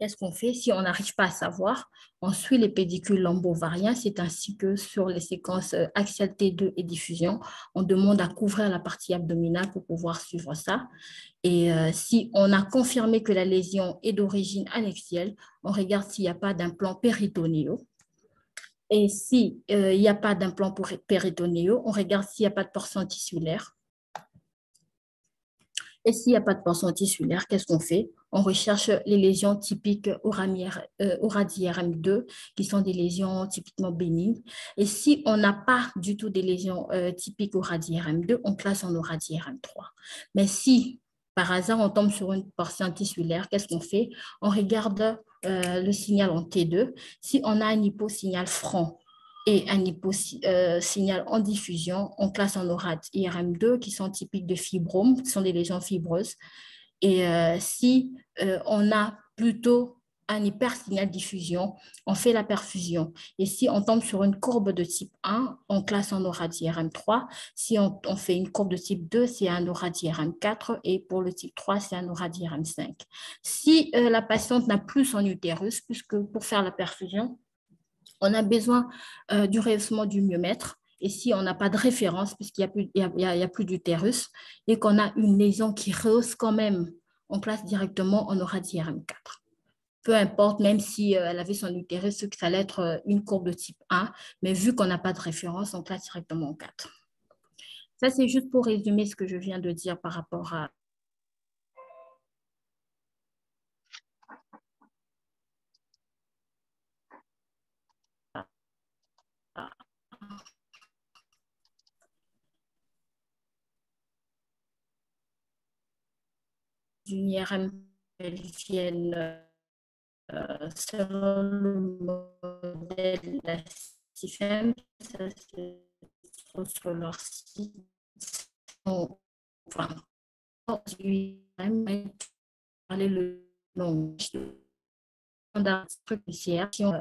Qu'est-ce qu'on fait si on n'arrive pas à savoir? On suit les pédicules lombo-ovariens, c'est ainsi que sur les séquences axiales T2 et diffusion, on demande à couvrir la partie abdominale pour pouvoir suivre ça. Et si on a confirmé que la lésion est d'origine annexielle, on regarde s'il n'y a pas d'implant péritonéaux. Et s'il n'y a pas d'implant péritonéaux, on regarde s'il n'y a pas de portion tissulaire. Et s'il n'y a pas de portion tissulaire, qu'est-ce qu'on fait? On recherche les lésions typiques ORAD-IRM2, qui sont des lésions typiquement bénignes. Et si on n'a pas du tout des lésions typiques ORAD-IRM2, on classe en ORAD-IRM3. Mais si, par hasard, on tombe sur une portion tissulaire, qu'est-ce qu'on fait? On regarde le signal en T2. Si on a un hyposignal franc, et un hyposignal en diffusion, on classe en ORAD IRM2 qui sont typiques de fibromes, qui sont des lésions fibreuses. Et si on a plutôt un hypersignal diffusion, on fait la perfusion. Et si on tombe sur une courbe de type 1, on classe en ORAD IRM3. Si on fait une courbe de type 2, c'est un ORAD IRM4. Et pour le type 3, c'est un ORAD IRM5. Si la patiente n'a plus son utérus, puisque pour faire la perfusion, on a besoin du rehaussement du myomètre. Et si on n'a pas de référence, puisqu'il n'y a plus d'utérus, et qu'on a une lésion qui rehausse quand même, on classe directement en ORAD IRM4. Peu importe, même si elle avait son utérus, que ça allait être une courbe de type 1, mais vu qu'on n'a pas de référence, on classe directement en 4. Ça, c'est juste pour résumer ce que je viens de dire par rapport à d'une IRM pelvienne selon le modèle de la CIFEM, ça se trouve sur leur site. Enfin, parler le nom standard structurel.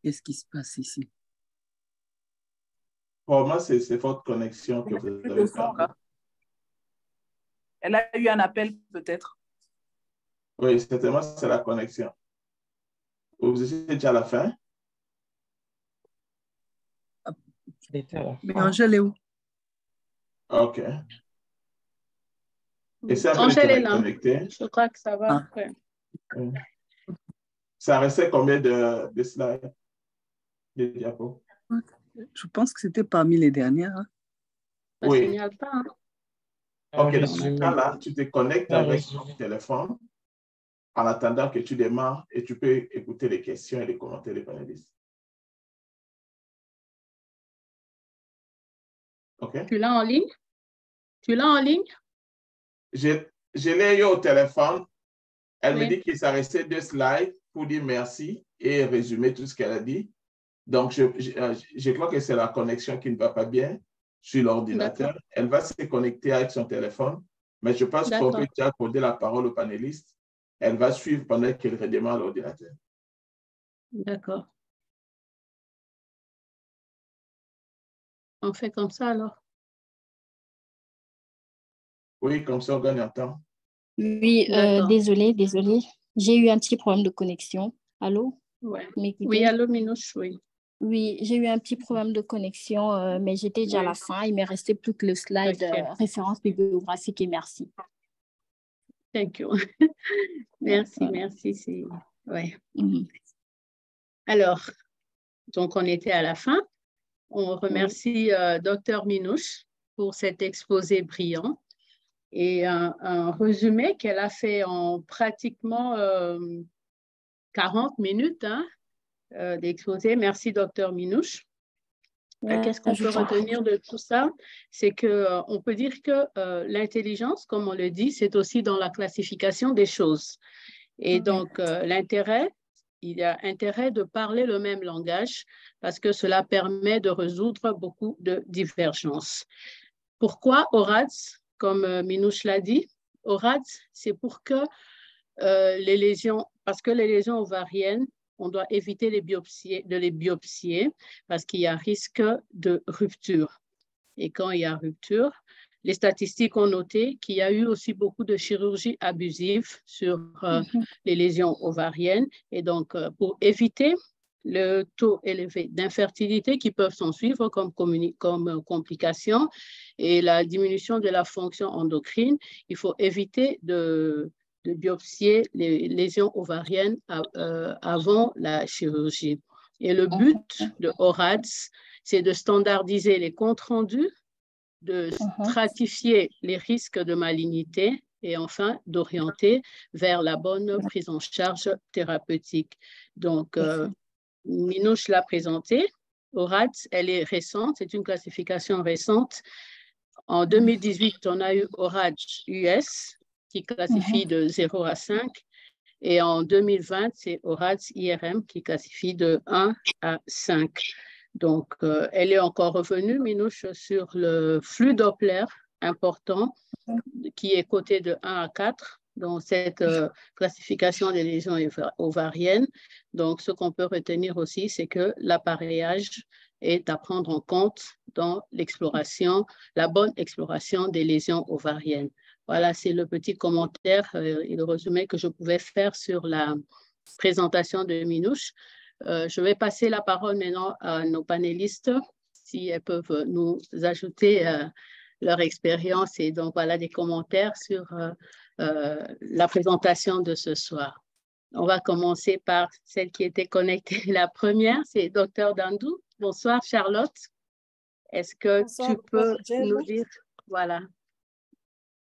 Qu'est-ce qui se passe ici? Pour moi, c'est votre connexion que vous avez perdue. Elle a eu un appel, peut-être. Oui, certainement, c'est la connexion. Vous étiez déjà à la fin? Mais Angèle est où? OK. Et c'est un peu Angèle est là. connecté. Je crois que ça va après. Oui. Ça restait combien de slides, de diapos? Je pense que c'était parmi les dernières. Hein. Ça ne Oui. signale pas. Hein. OK, dans ce cas-là, tu te connectes avec ton téléphone en attendant que tu démarres et tu peux écouter les questions et les commentaires des panélistes. OK? Tu l'as en ligne? Tu l'as en ligne? Je l'ai eu au téléphone. Elle Oui. me dit qu'il s'est resté 2 slides pour dire merci et résumer tout ce qu'elle a dit. Donc, je crois que c'est la connexion qui ne va pas bien sur l'ordinateur. Elle va se connecter avec son téléphone, mais je pense qu'on peut déjà accorder la parole au panéliste. Elle va suivre pendant qu'elle redémarre l'ordinateur. D'accord. On fait comme ça alors? Oui, comme ça, on gagne en temps. Oui, désolée. J'ai eu un petit problème de connexion. Allô? Ouais. Oui, allô, Minouche, oui. Oui, j'ai eu un petit problème de connexion, mais j'étais déjà à la fin. Il ne me restait plus que le slide référence bibliographique et merci. Thank you. Merci. Ouais. Alors, donc on était à la fin. On remercie Dr Minouche pour cet exposé brillant et un résumé qu'elle a fait en pratiquement 40 minutes d'exposé. Merci Dr Minouche. Qu'est-ce qu'on peut retenir de tout ça? C'est qu'on peut dire que l'intelligence, comme on le dit, c'est aussi dans la classification des choses. Et donc, il y a intérêt de parler le même langage parce que cela permet de résoudre beaucoup de divergences. Pourquoi ORADS, comme Minouche l'a dit? ORADS, c'est pour que les lésions ovariennes, on doit éviter de les biopsier parce qu'il y a risque de rupture. Et quand il y a rupture, les statistiques ont noté qu'il y a eu aussi beaucoup de chirurgie abusive sur les lésions ovariennes. Et donc, pour éviter le taux élevé d'infertilité qui peuvent s'en suivre comme complication et la diminution de la fonction endocrine, il faut éviter de biopsier les lésions ovariennes avant la chirurgie. Et le but de ORADS, c'est de standardiser les comptes rendus, de stratifier les risques de malignité et enfin d'orienter vers la bonne prise en charge thérapeutique. Donc, Minouche l'a présentée. ORADS, elle est récente, c'est une classification récente. En 2018, on a eu ORADS US qui classifie de 0 à 5 et en 2020, c'est ORADS IRM qui classifie de 1 à 5. Donc, elle est encore revenue, Minouche, sur le flux Doppler important qui est coté de 1 à 4 dans cette classification des lésions ovariennes. Donc, ce qu'on peut retenir aussi, c'est que l'appareillage est à prendre en compte dans l'exploration, la bonne exploration des lésions ovariennes. Voilà, c'est le petit commentaire et le résumé que je pouvais faire sur la présentation de Minouche. Je vais passer la parole maintenant à nos panélistes, si elles peuvent nous ajouter leur expérience et donc voilà des commentaires sur la présentation de ce soir. On va commencer par celle qui était connectée la première, c'est Dr Dandou. Bonsoir Charlotte. Est-ce que tu peux nous dire, voilà,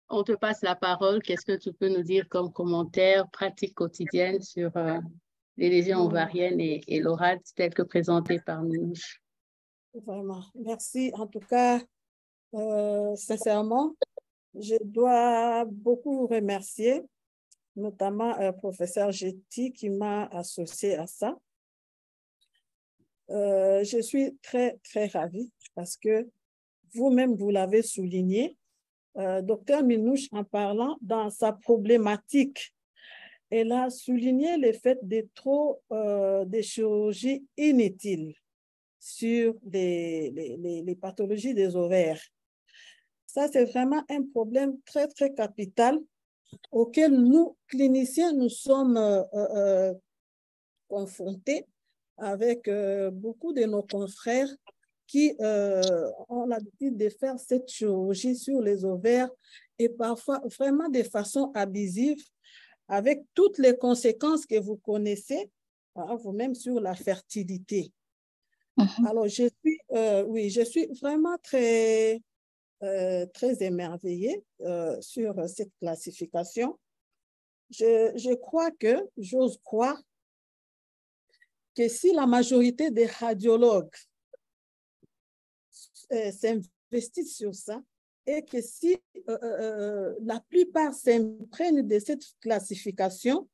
on te passe la parole, qu'est-ce que tu peux nous dire comme commentaire, pratique quotidienne sur les lésions ovariennes et l'ORAD telles que présentées par nous? Vraiment, merci. En tout cas, sincèrement, je dois beaucoup remercier, notamment professeur Getty qui m'a associé à ça. Je suis très, très ravie parce que vous-même, vous l'avez souligné, Dr Minouche, en parlant dans sa problématique, elle a souligné le fait de trop de chirurgies inutiles sur les pathologies des ovaires. Ça, c'est vraiment un problème très, très capital auquel nous, cliniciens, nous sommes confrontés avec beaucoup de nos confrères qui ont l'habitude de faire cette chirurgie sur les ovaires et parfois vraiment de façon abusive avec toutes les conséquences que vous connaissez vous-même sur la fertilité. Alors, je suis vraiment très, très émerveillée sur cette classification. Je crois que, j'ose croire, que si la majorité des radiologues s'investissent sur ça et que si la plupart s'imprègnent de cette classification,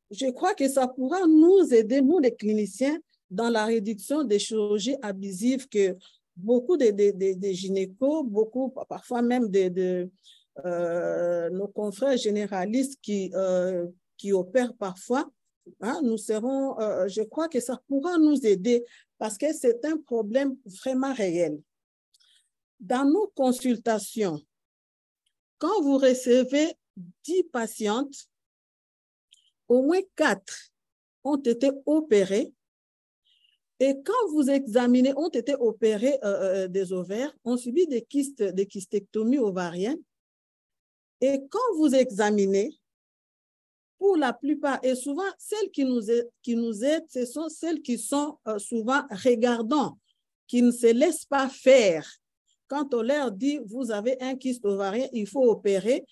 je crois que ça pourra nous aider, nous les cliniciens, dans la réduction des chirurgies abusives que beaucoup de gynécos, beaucoup, parfois même nos confrères généralistes qui opèrent parfois, nous serons, je crois que ça pourra nous aider parce que c'est un problème vraiment réel. Dans nos consultations, quand vous recevez 10 patientes, au moins 4 ont été opérées. Et quand vous examinez, ont été opérés des ovaires, ont subi des kystectomies ovariennes. Et quand vous examinez, pour la plupart, et souvent celles qui nous aident, ce sont celles qui sont souvent regardantes, qui ne se laissent pas faire. Quand on leur dit, vous avez un kyste ovarien, il faut opérer,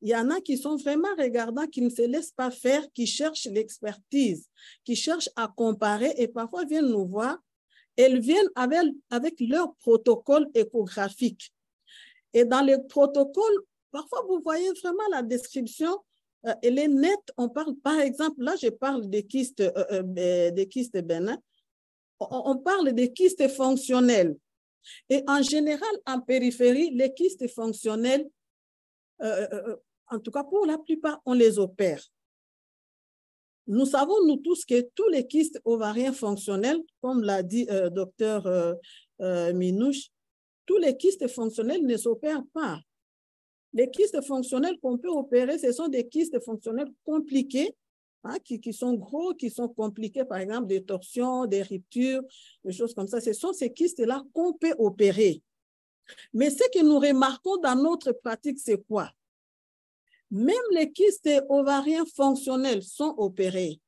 il y en a qui sont vraiment regardants, qui ne se laissent pas faire, qui cherchent l'expertise, qui cherchent à comparer et parfois viennent nous voir. Elles viennent avec leur protocole échographique. Et dans les protocoles, parfois vous voyez vraiment la description, elle est nette. On parle, par exemple, là je parle des kystes bénins, on parle des kystes fonctionnels. Et en général, en périphérie, les kystes fonctionnels, en tout cas pour la plupart, on les opère. Nous savons, nous tous, que tous les kystes ovariens fonctionnels, comme l'a dit Dr Minouche, tous les kystes fonctionnels ne s'opèrent pas. Les kystes fonctionnels qu'on peut opérer, ce sont des kystes fonctionnels compliqués, qui sont gros, qui sont compliqués, par exemple des torsions, des ruptures, des choses comme ça. Ce sont ces kystes-là qu'on peut opérer. Mais ce que nous remarquons dans notre pratique, c'est quoi? Même les kystes ovariens fonctionnels sont opérés.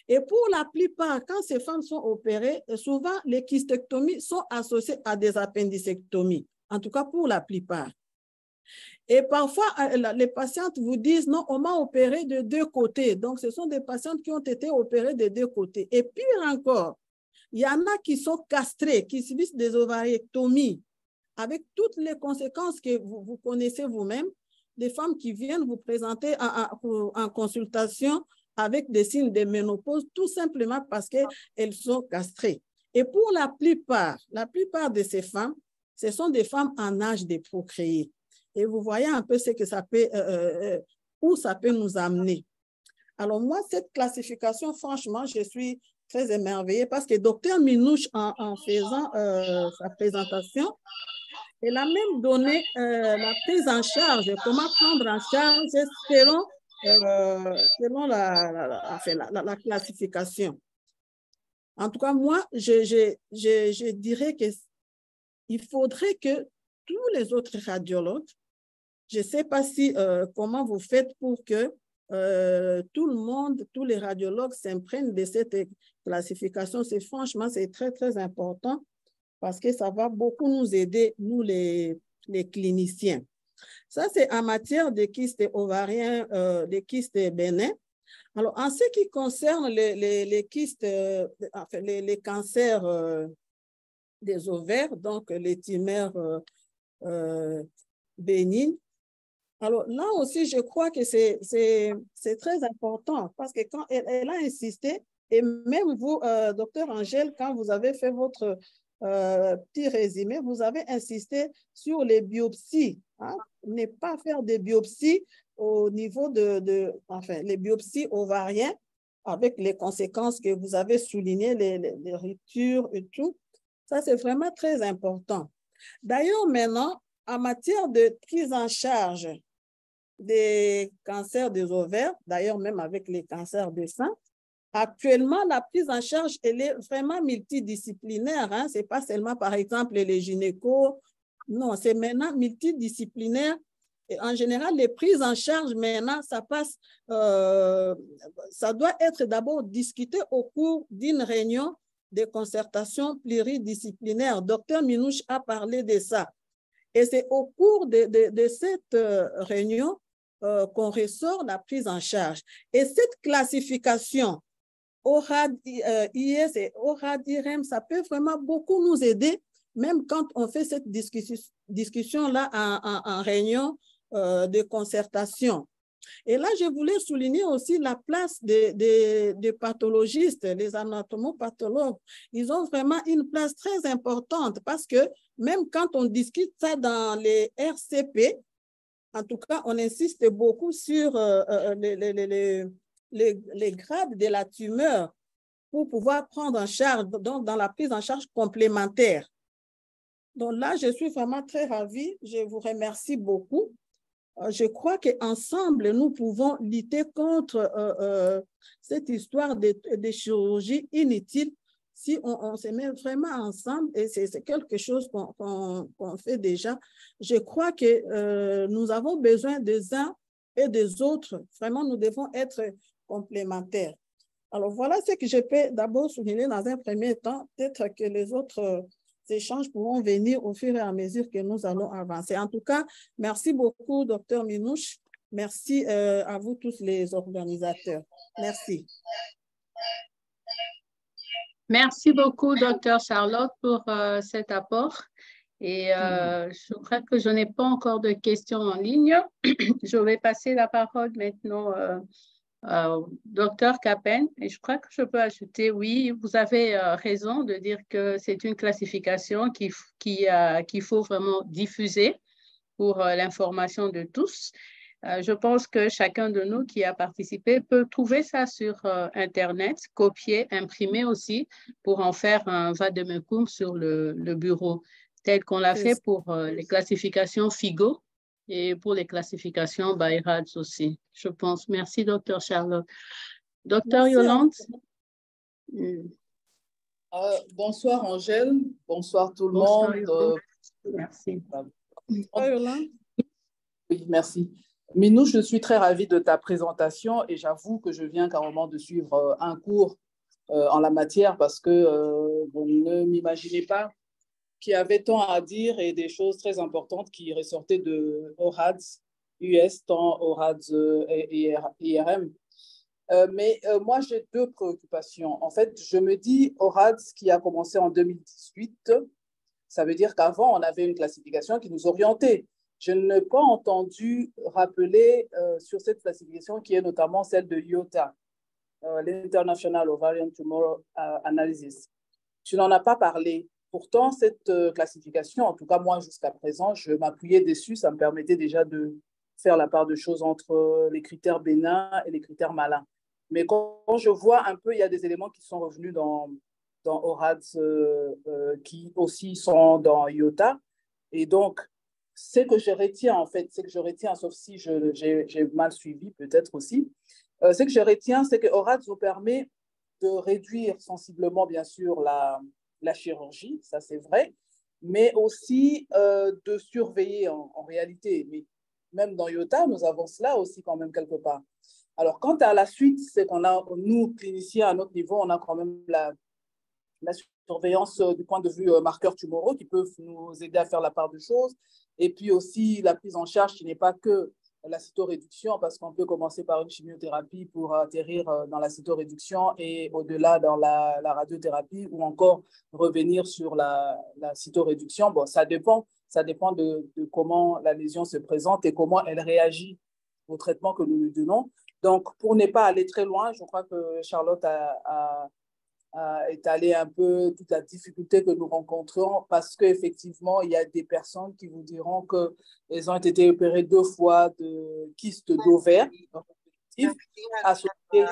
Et pour la plupart, quand ces femmes sont opérées, souvent les kystectomies sont associées à des appendicectomies, en tout cas pour la plupart. Et parfois, les patientes vous disent, non, on m'a opéré de 2 côtés. Donc, ce sont des patientes qui ont été opérées de 2 côtés. Et pire encore, il y en a qui sont castrées, qui subissent des ovariectomies, avec toutes les conséquences que vous connaissez vous-même, des femmes qui viennent vous présenter en consultation avec des signes de ménopause, tout simplement parce qu'elles sont castrées. Et pour la plupart de ces femmes, ce sont des femmes en âge de procréer. Et vous voyez un peu ce que ça peut, où ça peut nous amener. Alors moi, cette classification, franchement, je suis très émerveillée parce que Dr Minouche, en faisant sa présentation, elle a même donné la prise en charge, comment prendre en charge selon, selon la classification. En tout cas, moi, je dirais qu'il faudrait que tous les autres radiologues, je ne sais pas si, comment vous faites pour que tout le monde, tous les radiologues s'imprègnent de cette classification. Franchement, c'est très, très important parce que ça va beaucoup nous aider, nous les cliniciens. Ça, c'est en matière de kystes ovariens, de kystes bénins. Alors, en ce qui concerne les kystes, enfin, les cancers des ovaires, donc les tumeurs bénignes, alors là aussi, je crois que c'est très important parce que quand elle a insisté, et même vous, docteur Angèle, quand vous avez fait votre petit résumé, vous avez insisté sur les biopsies. Hein? Ne pas faire des biopsies au niveau enfin, les biopsies ovariennes avec les conséquences que vous avez soulignées, les ruptures et tout. Ça, c'est vraiment très important. D'ailleurs, maintenant, en matière de prise en charge des cancers des ovaires, d'ailleurs même avec les cancers du sein, actuellement, la prise en charge, elle est vraiment multidisciplinaire. Hein? Ce n'est pas seulement, par exemple, les gynécos. Non, c'est maintenant multidisciplinaire. Et en général, les prises en charge, maintenant, ça passe, ça doit être d'abord discuté au cours d'une réunion de concertation pluridisciplinaire. Dr Minouche a parlé de ça. Et c'est au cours de cette réunion qu'on ressort la prise en charge. Et cette classification, ORAD, IS et ORAD, IREM, ça peut vraiment beaucoup nous aider, même quand on fait cette discussion-là en réunion de concertation. Et là, je voulais souligner aussi la place des pathologistes, les anatomopathologues. Ils ont vraiment une place très importante parce que même quand on discute ça dans les RCP, en tout cas, on insiste beaucoup sur les grades de la tumeur pour pouvoir prendre en charge, donc dans la prise en charge complémentaire. Donc là, je suis vraiment très ravie. Je vous remercie beaucoup. Je crois qu'ensemble, nous pouvons lutter contre cette histoire de chirurgie inutile si on se met vraiment ensemble, et c'est quelque chose qu'on fait déjà. Je crois que nous avons besoin des uns et des autres. Vraiment, nous devons être complémentaires. Alors, voilà ce que je peux d'abord souligner dans un premier temps. Peut-être que les autres échanges pourront venir au fur et à mesure que nous allons avancer. En tout cas, merci beaucoup, Dr Minouche. Merci à vous tous les organisateurs. Merci. Merci beaucoup, Dr Charlotte, pour cet apport. Et je crois que je n'ai pas encore de questions en ligne. Je vais passer la parole maintenant Dr Capen. Et je crois que je peux ajouter, oui, vous avez raison de dire que c'est une classification qu'il faut vraiment diffuser pour l'information de tous. Je pense que chacun de nous qui a participé peut trouver ça sur Internet, copier, imprimer aussi, pour en faire un vade-mecum sur le bureau, tel qu'on l'a fait pour les classifications FIGO et pour les classifications BI-RADS aussi, je pense. Merci, Dr Charlotte. Dr Yolande. Bonsoir, Angèle. Bonsoir, tout le monde. Merci. Bonsoir, Yolande. Oui, merci. Minou, je suis très ravie de ta présentation et j'avoue que je viens carrément de suivre un cours en la matière parce que vous ne m'imaginez pas qu'il y avait tant à dire et des choses très importantes qui ressortaient de ORADS US, tant ORADS et IRM. Mais moi, j'ai deux préoccupations. En fait, je me dis, ORADS qui a commencé en 2018, ça veut dire qu'avant, on avait une classification qui nous orientait. Je n'ai pas entendu rappeler sur cette classification qui est notamment celle de IOTA, l'International Ovarian Tumor Analysis. Tu n'en as pas parlé. Pourtant, cette classification, en tout cas moi jusqu'à présent, je m'appuyais dessus, ça me permettait déjà de faire la part de choses entre les critères bénins et les critères malins. Mais quand je vois un peu, il y a des éléments qui sont revenus dans ORADS qui aussi sont dans IOTA. Et donc, ce que je retiens, en fait, sauf si j'ai mal suivi peut-être aussi, ce que je retiens, c'est que ORADS vous permet de réduire sensiblement, bien sûr, la chirurgie, ça c'est vrai, mais aussi de surveiller en réalité. Mais même dans IOTA, nous avons cela aussi quand même quelque part. Alors, quant à la suite, c'est qu'on a, nous, cliniciens, à notre niveau, on a quand même la surveillance du point de vue marqueurs tumoraux qui peuvent nous aider à faire la part des choses. Et puis aussi la prise en charge qui n'est pas que la cytoréduction, parce qu'on peut commencer par une chimiothérapie pour atterrir dans la cytoréduction et au-delà dans la radiothérapie ou encore revenir sur la cytoréduction. Bon, ça dépend de comment la lésion se présente et comment elle réagit au traitement que nous lui donnons. Donc, pour ne pas aller très loin, je crois que Charlotte a étaler un peu toute la difficulté que nous rencontrons parce qu'effectivement, il y a des personnes qui vous diront qu'elles ont été opérées 2 fois de kystes d'ovaire associées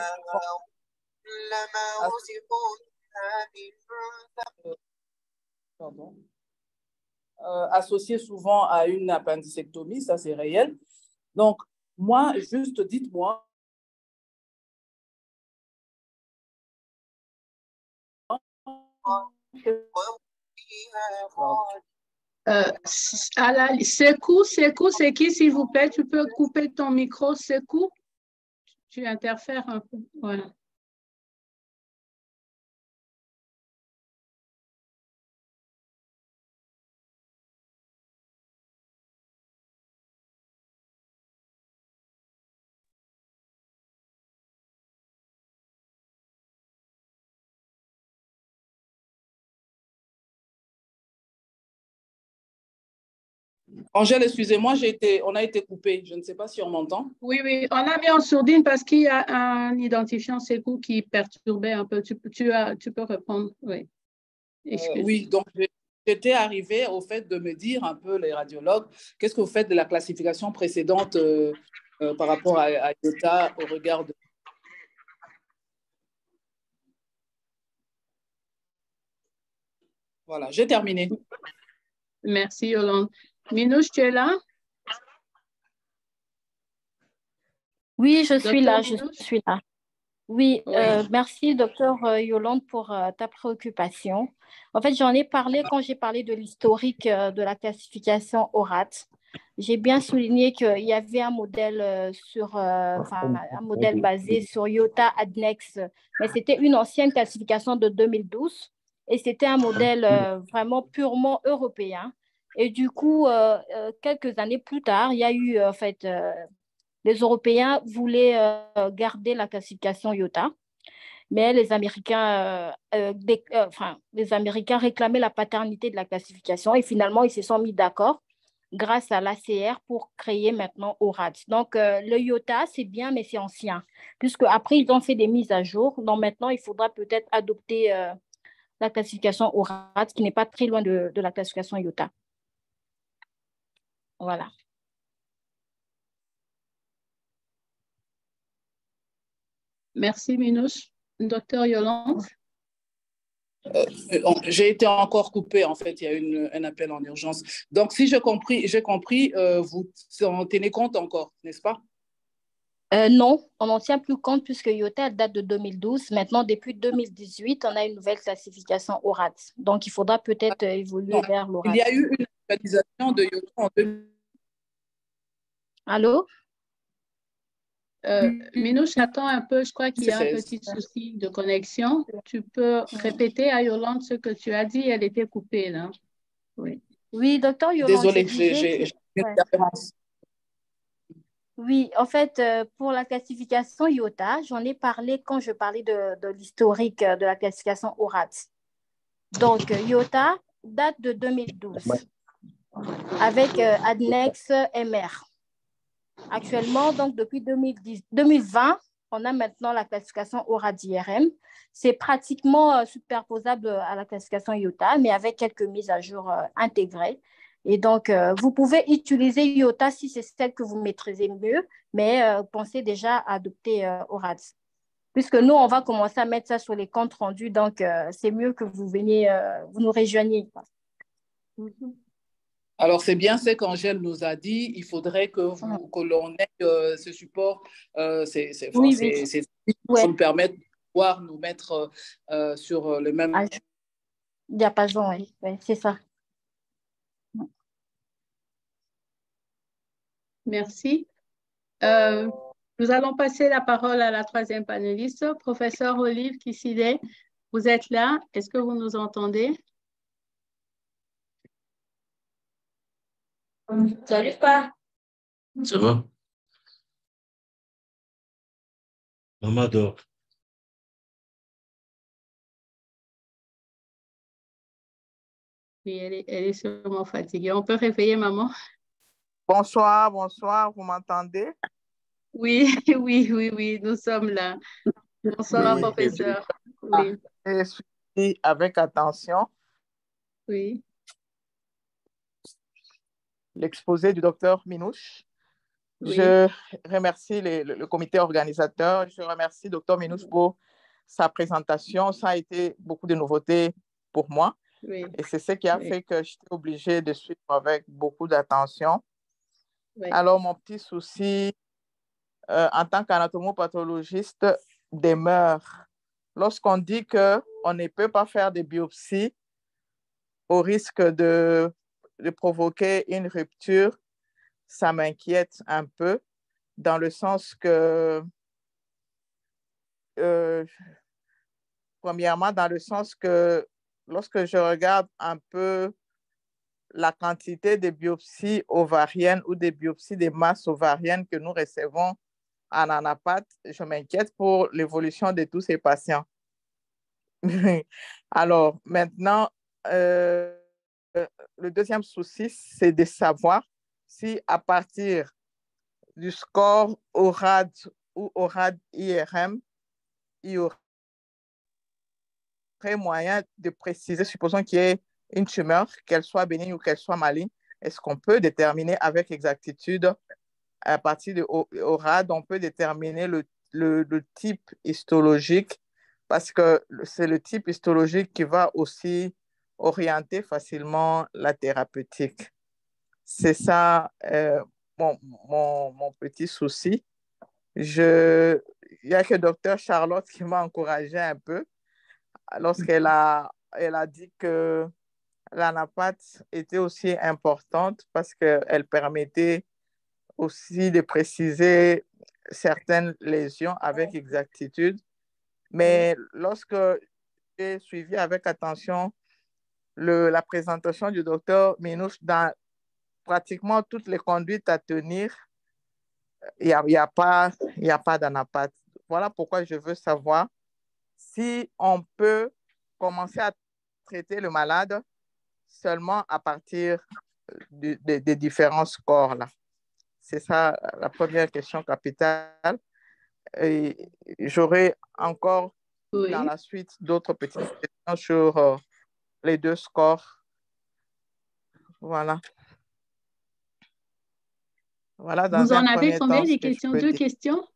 associé souvent à une appendicectomie, ça c'est réel. Donc, moi, juste dites-moi, Sekou, c'est qui, s'il vous plaît? Tu peux couper ton micro, Sekou? Tu interfères un peu. Voilà. Angèle, excusez-moi, on a été coupé. Je ne sais pas si on m'entend. Oui, on a mis en sourdine parce qu'il y a un identifiant Sekou qui perturbait un peu. Tu peux répondre. Oui. Oui, donc j'étais arrivée au fait de me dire un peu, les radiologues, qu'est-ce que vous faites de la classification précédente par rapport à IOTA au regard de... Voilà, j'ai terminé. Merci, Yolande. Minouche, tu es là? Oui, je suis là. Oui, merci, docteur Yolande, pour ta préoccupation. En fait, j'en ai parlé quand j'ai parlé de l'historique de la classification ORAT. J'ai bien souligné qu'il y avait un modèle, un modèle basé sur IOTA Adnex, mais c'était une ancienne classification de 2012 et c'était un modèle vraiment purement européen. Et du coup, quelques années plus tard, il y a eu les Européens voulaient garder la classification IOTA, mais les Américains réclamaient la paternité de la classification et finalement, ils se sont mis d'accord grâce à l'ACR pour créer maintenant ORADS. Donc, le IOTA, c'est bien, mais c'est ancien, puisque après, ils ont fait des mises à jour. Donc, maintenant, il faudra peut-être adopter la classification ORADS, qui n'est pas très loin de la classification IOTA. Voilà. Merci, Minouche. Docteur Yolande? J'ai été encore coupée, en fait, il y a un appel en urgence. Donc, si j'ai compris, vous en tenez compte encore, n'est-ce pas? Non, on n'en tient plus compte puisque IOTA date de 2012. Maintenant, depuis 2018, on a une nouvelle classification ORADS. Donc, il faudra peut-être évoluer vers l'ORADS. Il y a eu une actualisation de IOTA en 2000. Allô? Minouche, attends un peu. Je crois qu'il y a un petit souci de connexion. Tu peux répéter à Yolande ce que tu as dit. Elle était coupée, là. Oui, docteur Yolande. Désolée, j'ai une interférence. Oui, en fait, pour la classification IOTA, j'en ai parlé quand je parlais de l'historique de la classification ORADS. Donc, IOTA date de 2012 avec Adnex MR. Actuellement, donc depuis 2020, on a maintenant la classification ORAD-IRM. C'est pratiquement superposable à la classification IOTA, mais avec quelques mises à jour intégrées. Et donc, vous pouvez utiliser IOTA si c'est celle que vous maîtrisez mieux, mais pensez déjà à adopter ORADS. puisque nous, on va commencer à mettre ça sur les comptes rendus. Donc, c'est mieux que vous veniez, vous nous rejoigniez. Alors, c'est bien ce qu'Angèle nous a dit. Il faudrait que l'on ait ce support. Oui, c'est pour nous permettre de pouvoir nous mettre sur le même... diapason, oui, c'est ça. Merci. Nous allons passer la parole à la troisième panéliste, professeur Olive Kisile. Vous êtes là? Est-ce que vous nous entendez? Salut pas. Ça va? Maman dort. Oui, elle est sûrement fatiguée. On peut réveiller maman? Bonsoir, bonsoir, vous m'entendez? Oui, oui, nous sommes là. Bonsoir, Oui. professeur. Oui. Je suis avec attention. Oui. L'exposé du docteur Minouche. Oui. Je remercie le comité organisateur. Je remercie le docteur Minouche pour sa présentation. Ça a été beaucoup de nouveautés pour moi. Oui. Et c'est ce qui a fait que j'étais obligée de suivre avec beaucoup d'attention. Oui. Alors, mon petit souci en tant qu'anatomopathologiste demeure. Lorsqu'on dit qu'on ne peut pas faire de biopsie au risque de provoquer une rupture, ça m'inquiète un peu, dans le sens que, premièrement, dans le sens que lorsque je regarde un peu la quantité de biopsies ovariennes ou des biopsies des masses ovariennes que nous recevons en anapathe, je m'inquiète pour l'évolution de tous ces patients. Alors, maintenant, le deuxième souci, c'est de savoir si à partir du score ORAD ou ORAD-IRM, il y aurait moyen de préciser, supposons qu'il y ait une tumeur, qu'elle soit bénigne ou qu'elle soit maligne, est-ce qu'on peut déterminer avec exactitude, à partir de ORAD, on peut déterminer le type histologique, parce que c'est le type histologique qui va aussi orienter facilement la thérapeutique. C'est ça mon petit souci. Il y a que Dr Charlotte qui m'a encouragé un peu lorsqu'elle a dit que l'anapathe était aussi importante parce qu'elle permettait aussi de préciser certaines lésions avec exactitude. Mais lorsque j'ai suivi avec attention la présentation du docteur Minouche dans pratiquement toutes les conduites à tenir, il n'y a pas d'anapathe. Voilà pourquoi je veux savoir si on peut commencer à traiter le malade seulement à partir des différents scores là. C'est ça la première question capitale. Et j'aurai encore dans la suite d'autres petites questions sur les deux scores. Voilà. Voilà, vous en avez combien des questions? 2 questions?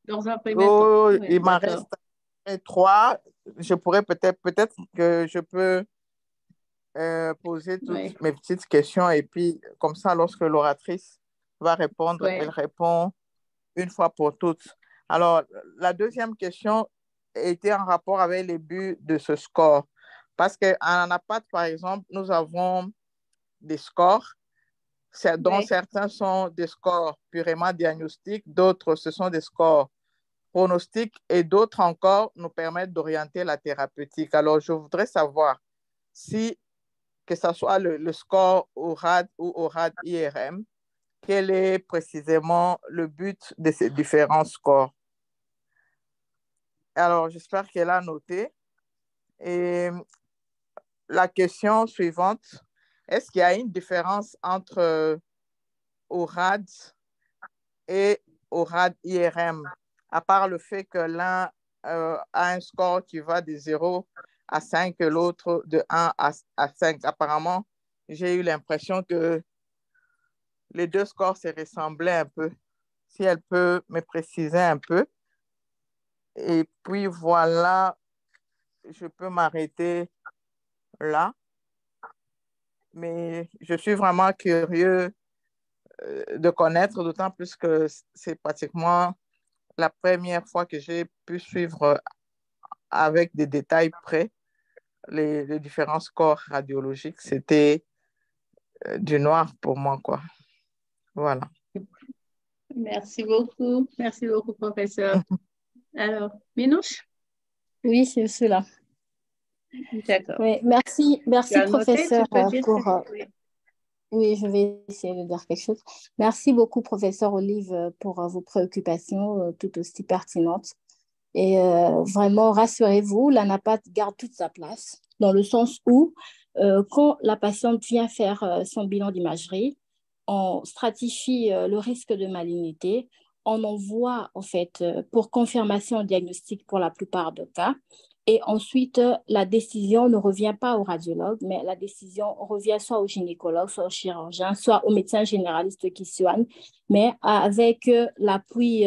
Dans un premier temps. Oui, il m'en reste 3. Je pourrais peut-être que je peux poser toutes mes petites questions et puis comme ça, lorsque l'oratrice va répondre, elle répond une fois pour toutes. Alors, la deuxième question était en rapport avec les buts de ce score. Parce qu'en anapathe, par exemple, nous avons des scores dont certains sont des scores purement diagnostiques, d'autres, ce sont des scores pronostiques et d'autres encore nous permettent d'orienter la thérapeutique. Alors, je voudrais savoir si, que ce soit le score ORAD ou ORAD-IRM, quel est précisément le but de ces différents scores. Alors, j'espère qu'elle a noté. Et la question suivante, est-ce qu'il y a une différence entre ORAD et ORAD-IRM, à part le fait que l'un a un score qui va de 0 à 5 et l'autre de 1 à 5. Apparemment, j'ai eu l'impression que les deux scores se ressemblaient un peu. Si elle peut me préciser un peu. Et puis voilà, je peux m'arrêter là. Mais je suis vraiment curieux de connaître, d'autant plus que c'est pratiquement la première fois que j'ai pu suivre avec des détails près les différents scores radiologiques. C'était du noir pour moi, quoi. Voilà. Merci beaucoup, professeur. Alors, Minouche? Oui, c'est cela. D'accord. Oui, merci, professeur, pour... Oui, je vais essayer de dire quelque chose. Merci beaucoup, professeur Olive, pour vos préoccupations tout aussi pertinentes. Et vraiment, rassurez-vous, l'ANAPAT garde toute sa place, dans le sens où, quand la patiente vient faire son bilan d'imagerie, on stratifie le risque de malignité, on envoie, en fait, pour confirmation diagnostique pour la plupart des cas, et ensuite, la décision ne revient pas au radiologue, mais la décision revient soit au gynécologue, soit au chirurgien, soit au médecin généraliste qui soigne, mais avec l'appui,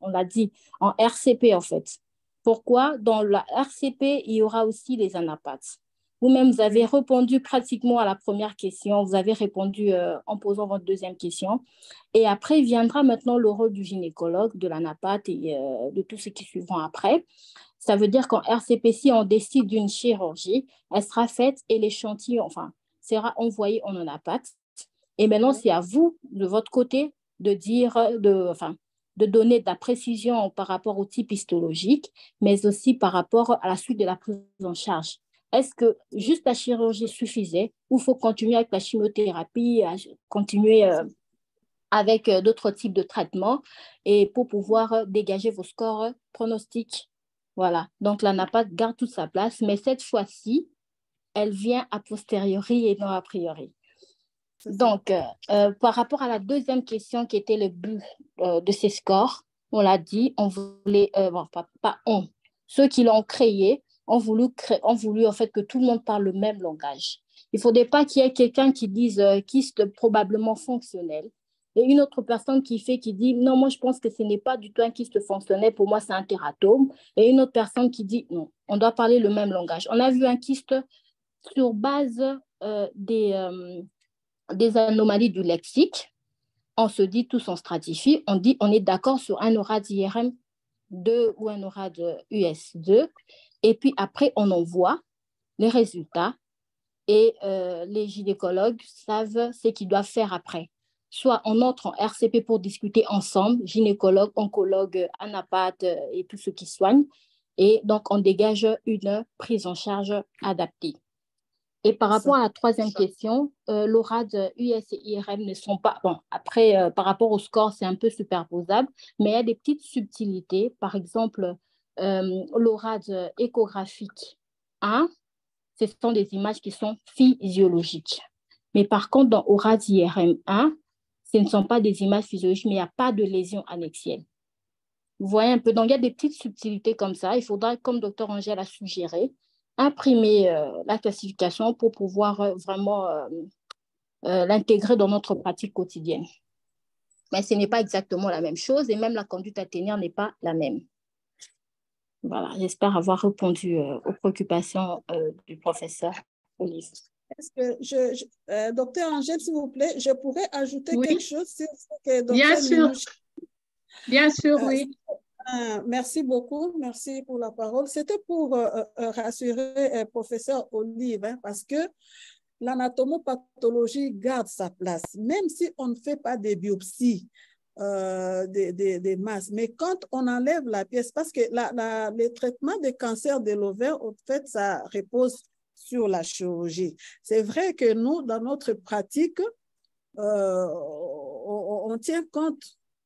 on l'a dit, en RCP en fait. Pourquoi? Dans la RCP, il y aura aussi les anapathes. Vous-même, vous avez répondu pratiquement à la première question, vous avez répondu en posant votre deuxième question. Et après, viendra maintenant le rôle du gynécologue, de l'anapathe et de tout ce qui suivront après. Ça veut dire qu'en RCP, si on décide d'une chirurgie, elle sera faite et l'échantillon, sera envoyé en anapathe. Et maintenant, c'est à vous, de votre côté, de dire, de donner de la précision par rapport au type histologique, mais aussi par rapport à la suite de la prise en charge. Est-ce que juste la chirurgie suffisait ou il faut continuer avec la chimiothérapie, continuer avec d'autres types de traitements et pour pouvoir dégager vos scores pronostiques? Voilà, donc l'ANAPAT garde toute sa place, mais cette fois-ci, elle vient a posteriori et non a priori. Donc, par rapport à la deuxième question qui était le but de ces scores, on l'a dit, on voulait, ceux qui l'ont créé ont voulu en fait que tout le monde parle le même langage. Il ne faudrait pas qu'il y ait quelqu'un qui dise kyste probablement fonctionnel et une autre personne qui dit non, moi je pense que ce n'est pas du tout un kyste fonctionnel, pour moi c'est un tératome, et une autre personne qui dit non, on doit parler le même langage. On a vu un kyste sur base des anomalies du lexique. On se dit tous, on stratifie, on dit on est d'accord sur un ORAD IRM 2 ou un ORAD US 2, et puis après on envoie les résultats et les gynécologues savent ce qu'ils doivent faire après. Soit on entre en RCP pour discuter ensemble, gynécologue, oncologue, anapathe et tous ceux qui soignent, et donc on dégage une prise en charge adaptée. Et par rapport à la troisième question, l'ORAD US et IRM ne sont pas... Bon, après, par rapport au score, c'est un peu superposable, mais il y a des petites subtilités. Par exemple, l'ORAD échographique 1, ce sont des images qui sont physiologiques. Mais par contre, dans ORAD IRM 1, ce ne sont pas des images physiologiques, mais il n'y a pas de lésion annexielle. Vous voyez un peu, donc il y a des petites subtilités comme ça. Il faudra, comme Dr Angèle a suggéré, imprimer la classification pour pouvoir vraiment l'intégrer dans notre pratique quotidienne. Mais ce n'est pas exactement la même chose et même la conduite à tenir n'est pas la même. Voilà, j'espère avoir répondu aux préoccupations du professeur Olive. Est-ce que docteur Angèle, s'il vous plaît, je pourrais ajouter quelque chose sur ce que docteur Bien sûr. Minouche... Bien sûr, oui. Merci beaucoup, merci pour la parole. C'était pour rassurer professeur Olive, parce que l'anatomopathologie garde sa place, même si on ne fait pas des biopsies des masses. Mais quand on enlève la pièce, parce que le traitement des cancers de l'ovaire, en fait, ça repose sur la chirurgie. C'est vrai que nous, dans notre pratique, on tient compte,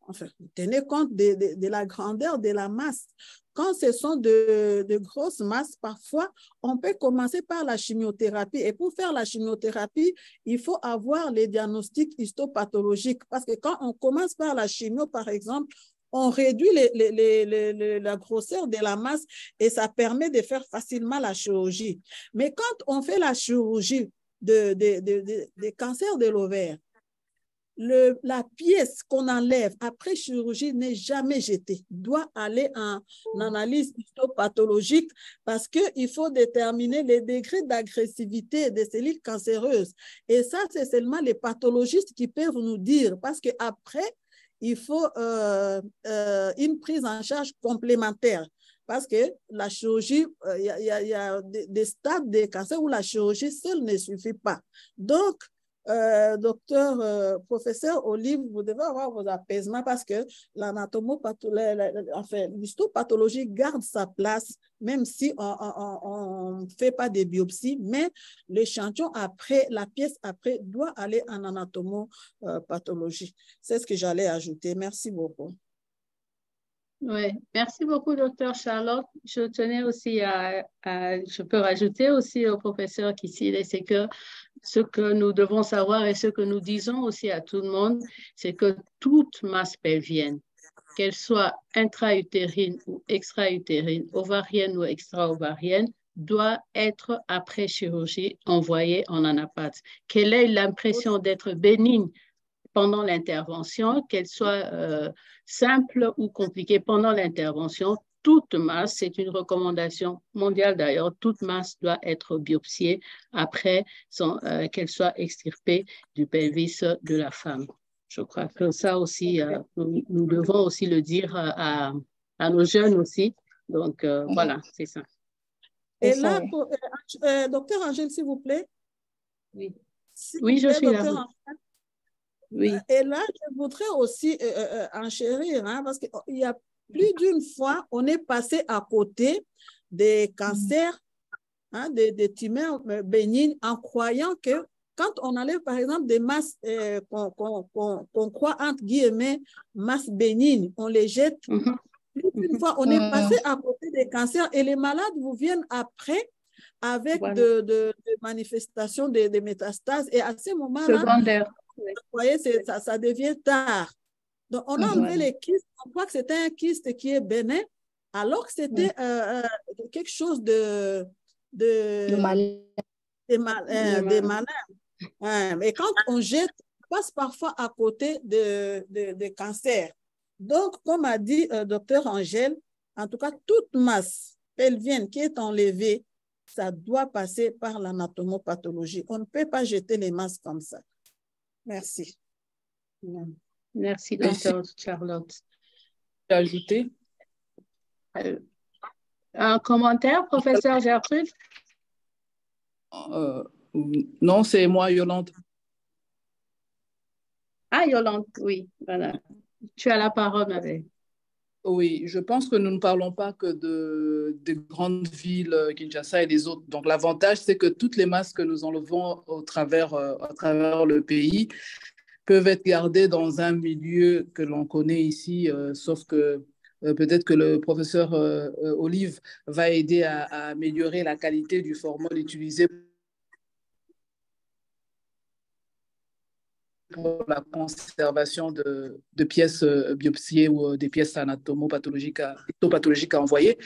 enfin, tenez compte de la grandeur de la masse. Quand ce sont de grosses masses, parfois, on peut commencer par la chimiothérapie. Et pour faire la chimiothérapie, il faut avoir les diagnostics histopathologiques. Parce que quand on commence par la chimio, par exemple, on réduit la grosseur de la masse et ça permet de faire facilement la chirurgie. Mais quand on fait la chirurgie des cancers de l'ovaire, la pièce qu'on enlève après chirurgie n'est jamais jetée, doit aller en analyse histopathologique parce qu'il faut déterminer les degrés d'agressivité des cellules cancéreuses. Et ça, c'est seulement les pathologistes qui peuvent nous dire parce qu'après, il faut une prise en charge complémentaire. Parce que la chirurgie, il y a des stades de cancer où la chirurgie seule ne suffit pas. Donc, professeur Olive, vous devez avoir vos apaisements parce que l'histopathologie garde sa place, même si on ne fait pas de biopsie, mais l'échantillon après, la pièce après, doit aller en anatomopathologie. C'est ce que j'allais ajouter. Merci beaucoup. Oui, merci beaucoup, docteur Charlotte. Je tenais aussi je peux rajouter aussi au professeur Kissile, c'est que ce que nous devons savoir et ce que nous disons aussi à tout le monde, c'est que toute masse pelvienne, qu'elle soit intra-utérine ou extra-utérine, ovarienne ou extra-ovarienne, doit être après chirurgie envoyée en anapath. Qu'elle ait l'impression d'être bénigne pendant l'intervention, qu'elle soit simple ou compliquée pendant l'intervention, toute masse, c'est une recommandation mondiale d'ailleurs, toute masse doit être biopsiée après qu'elle soit extirpée du pelvis de la femme. Je crois que ça aussi, nous devons aussi le dire à nos jeunes aussi. Donc, voilà, c'est ça. Et là, docteur Angèle, s'il vous plaît. Oui, oui, je suis là. Oui. Et là, je voudrais aussi enchérir, hein, parce qu'il y a plus d'une fois, on est passé à côté des cancers, hein, des tumeurs bénignes, en croyant que quand on enlève, par exemple, des masses qu'on croit, entre guillemets, masses bénignes, on les jette. Plus d'une fois, on est passé à côté des cancers et les malades vous viennent après avec de manifestations de métastases. Et à ce moment-là, vous voyez, ça devient tard. Donc, on a enlevé les kystes. On croit que c'était un kyste qui est bénin, alors que c'était quelque chose de malin. Et quand on jette, on passe parfois à côté de cancer. Donc, comme a dit docteur Angèle, en tout cas, toute masse pelvienne qui est enlevée, ça doit passer par l'anatomopathologie. On ne peut pas jeter les masses comme ça. Merci. Merci, docteur Charlotte. Ajouter un commentaire, professeur Gertrude? Non, c'est moi, Yolande. Ah, Yolande, oui, voilà. Tu as la parole, Marie. Oui, je pense que nous ne parlons pas que des grandes villes, Kinshasa et des autres. Donc, l'avantage, c'est que toutes les masses que nous enlevons à travers le pays peuvent être gardées dans un milieu que l'on connaît ici, sauf que peut-être que le professeur Olive va aider à améliorer la qualité du formol utilisé pour la conservation de pièces biopsiées ou des pièces anatomopathologiques à envoyer.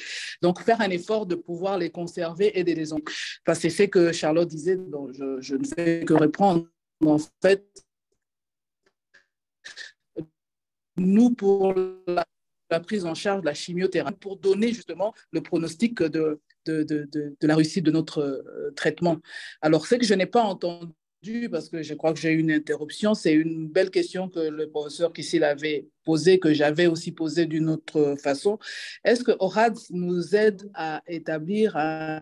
Donc, faire un effort de pouvoir les conserver et de les envoyer. Parce que c'est ce que Charlotte disait, donc je ne fais que reprendre. En fait, nous, pour la prise en charge de la chimiothérapie, pour donner justement le pronostic de la réussite de notre traitement. Alors, ce que je n'ai pas entendu, parce que je crois que j'ai eu une interruption, c'est une belle question que le professeur Kissile avait posée, que j'avais aussi posée d'une autre façon. Est-ce que ORAD nous aide à établir un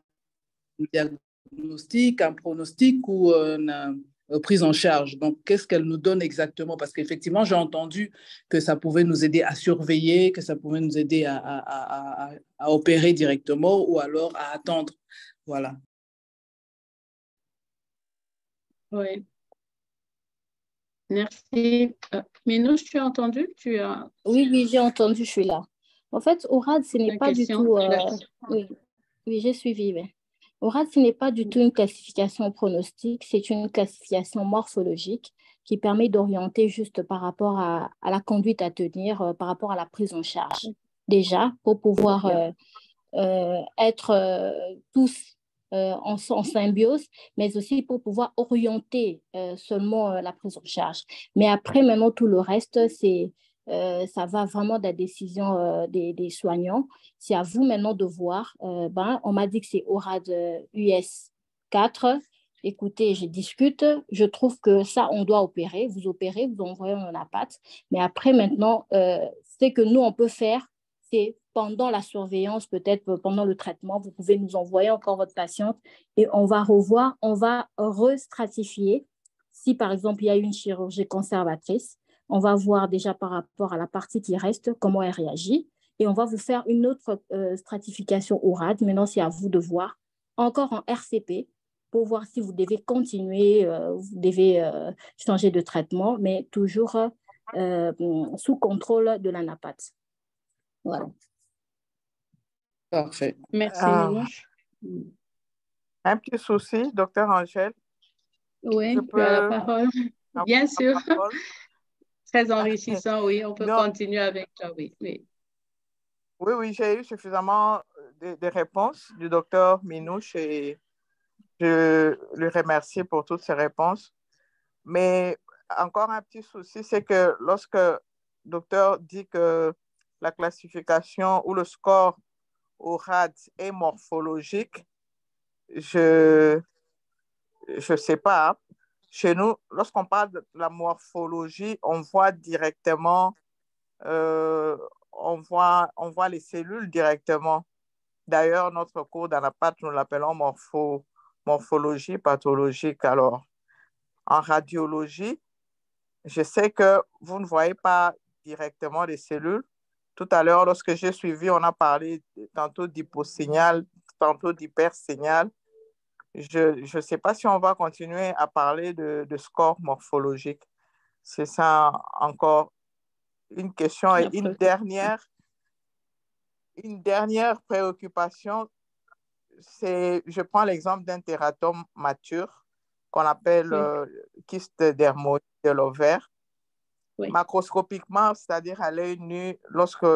diagnostic, un pronostic ou une prise en charge? Donc, qu'est-ce qu'elle nous donne exactement? Parce qu'effectivement, j'ai entendu que ça pouvait nous aider à surveiller, que ça pouvait nous aider à opérer directement ou alors à attendre. Voilà. Oui. Merci. Minouche, tu as entendu? Oui, j'ai entendu, je suis là. En fait, ORAD, ce n'est pas du tout... Oui, j'ai suivi. Mais... ORAD, ce n'est pas du tout une classification pronostique, c'est une classification morphologique qui permet d'orienter juste par rapport à la conduite à tenir, par rapport à la prise en charge. Déjà, pour pouvoir être tous en symbiose, mais aussi pour pouvoir orienter seulement la prise en charge. Mais après, maintenant, tout le reste, ça va vraiment de la décision des soignants. C'est à vous maintenant de voir. On m'a dit que c'est ORAD US 4. Écoutez, je discute. Je trouve que ça, on doit opérer. Vous opérez, vous envoyez un APAT. Mais après, maintenant, ce que nous, on peut faire, c'est pendant la surveillance, peut-être pendant le traitement, vous pouvez nous envoyer encore votre patiente et on va revoir, on va restratifier. Si, par exemple, il y a une chirurgie conservatrice, on va voir déjà par rapport à la partie qui reste, comment elle réagit. Et on va vous faire une autre stratification au RAD. Maintenant, c'est à vous de voir. Encore en RCP, pour voir si vous devez continuer, vous devez changer de traitement, mais toujours sous contrôle de la NAPAT. Voilà. Parfait. Merci, Minouche. Un petit souci, docteur Angèle. Oui, tu as la parole. Bien sûr. Très enrichissant, oui. On peut continuer avec toi, oui. Oui, j'ai eu suffisamment de réponses du docteur Minouche et je lui remercie pour toutes ces réponses. Mais encore un petit souci, c'est que lorsque le docteur dit que la classification ou le score au RAD est morphologique, je sais pas. Chez nous, lorsqu'on parle de la morphologie, on voit directement, on voit les cellules directement. D'ailleurs, notre cours d'anapath, nous l'appelons morphologie pathologique. Alors, en radiologie, je sais que vous ne voyez pas directement les cellules. Tout à l'heure, lorsque j'ai suivi, on a parlé tantôt d'hyposignal, tantôt d'hypersignal. Je ne sais pas si on va continuer à parler de score morphologique. C'est ça encore une question. Et une dernière préoccupation, c'est, je prends l'exemple d'un tératome mature qu'on appelle kyste dermoïde de l'ovaire. Oui. Macroscopiquement, c'est-à-dire à l'œil nu, lorsque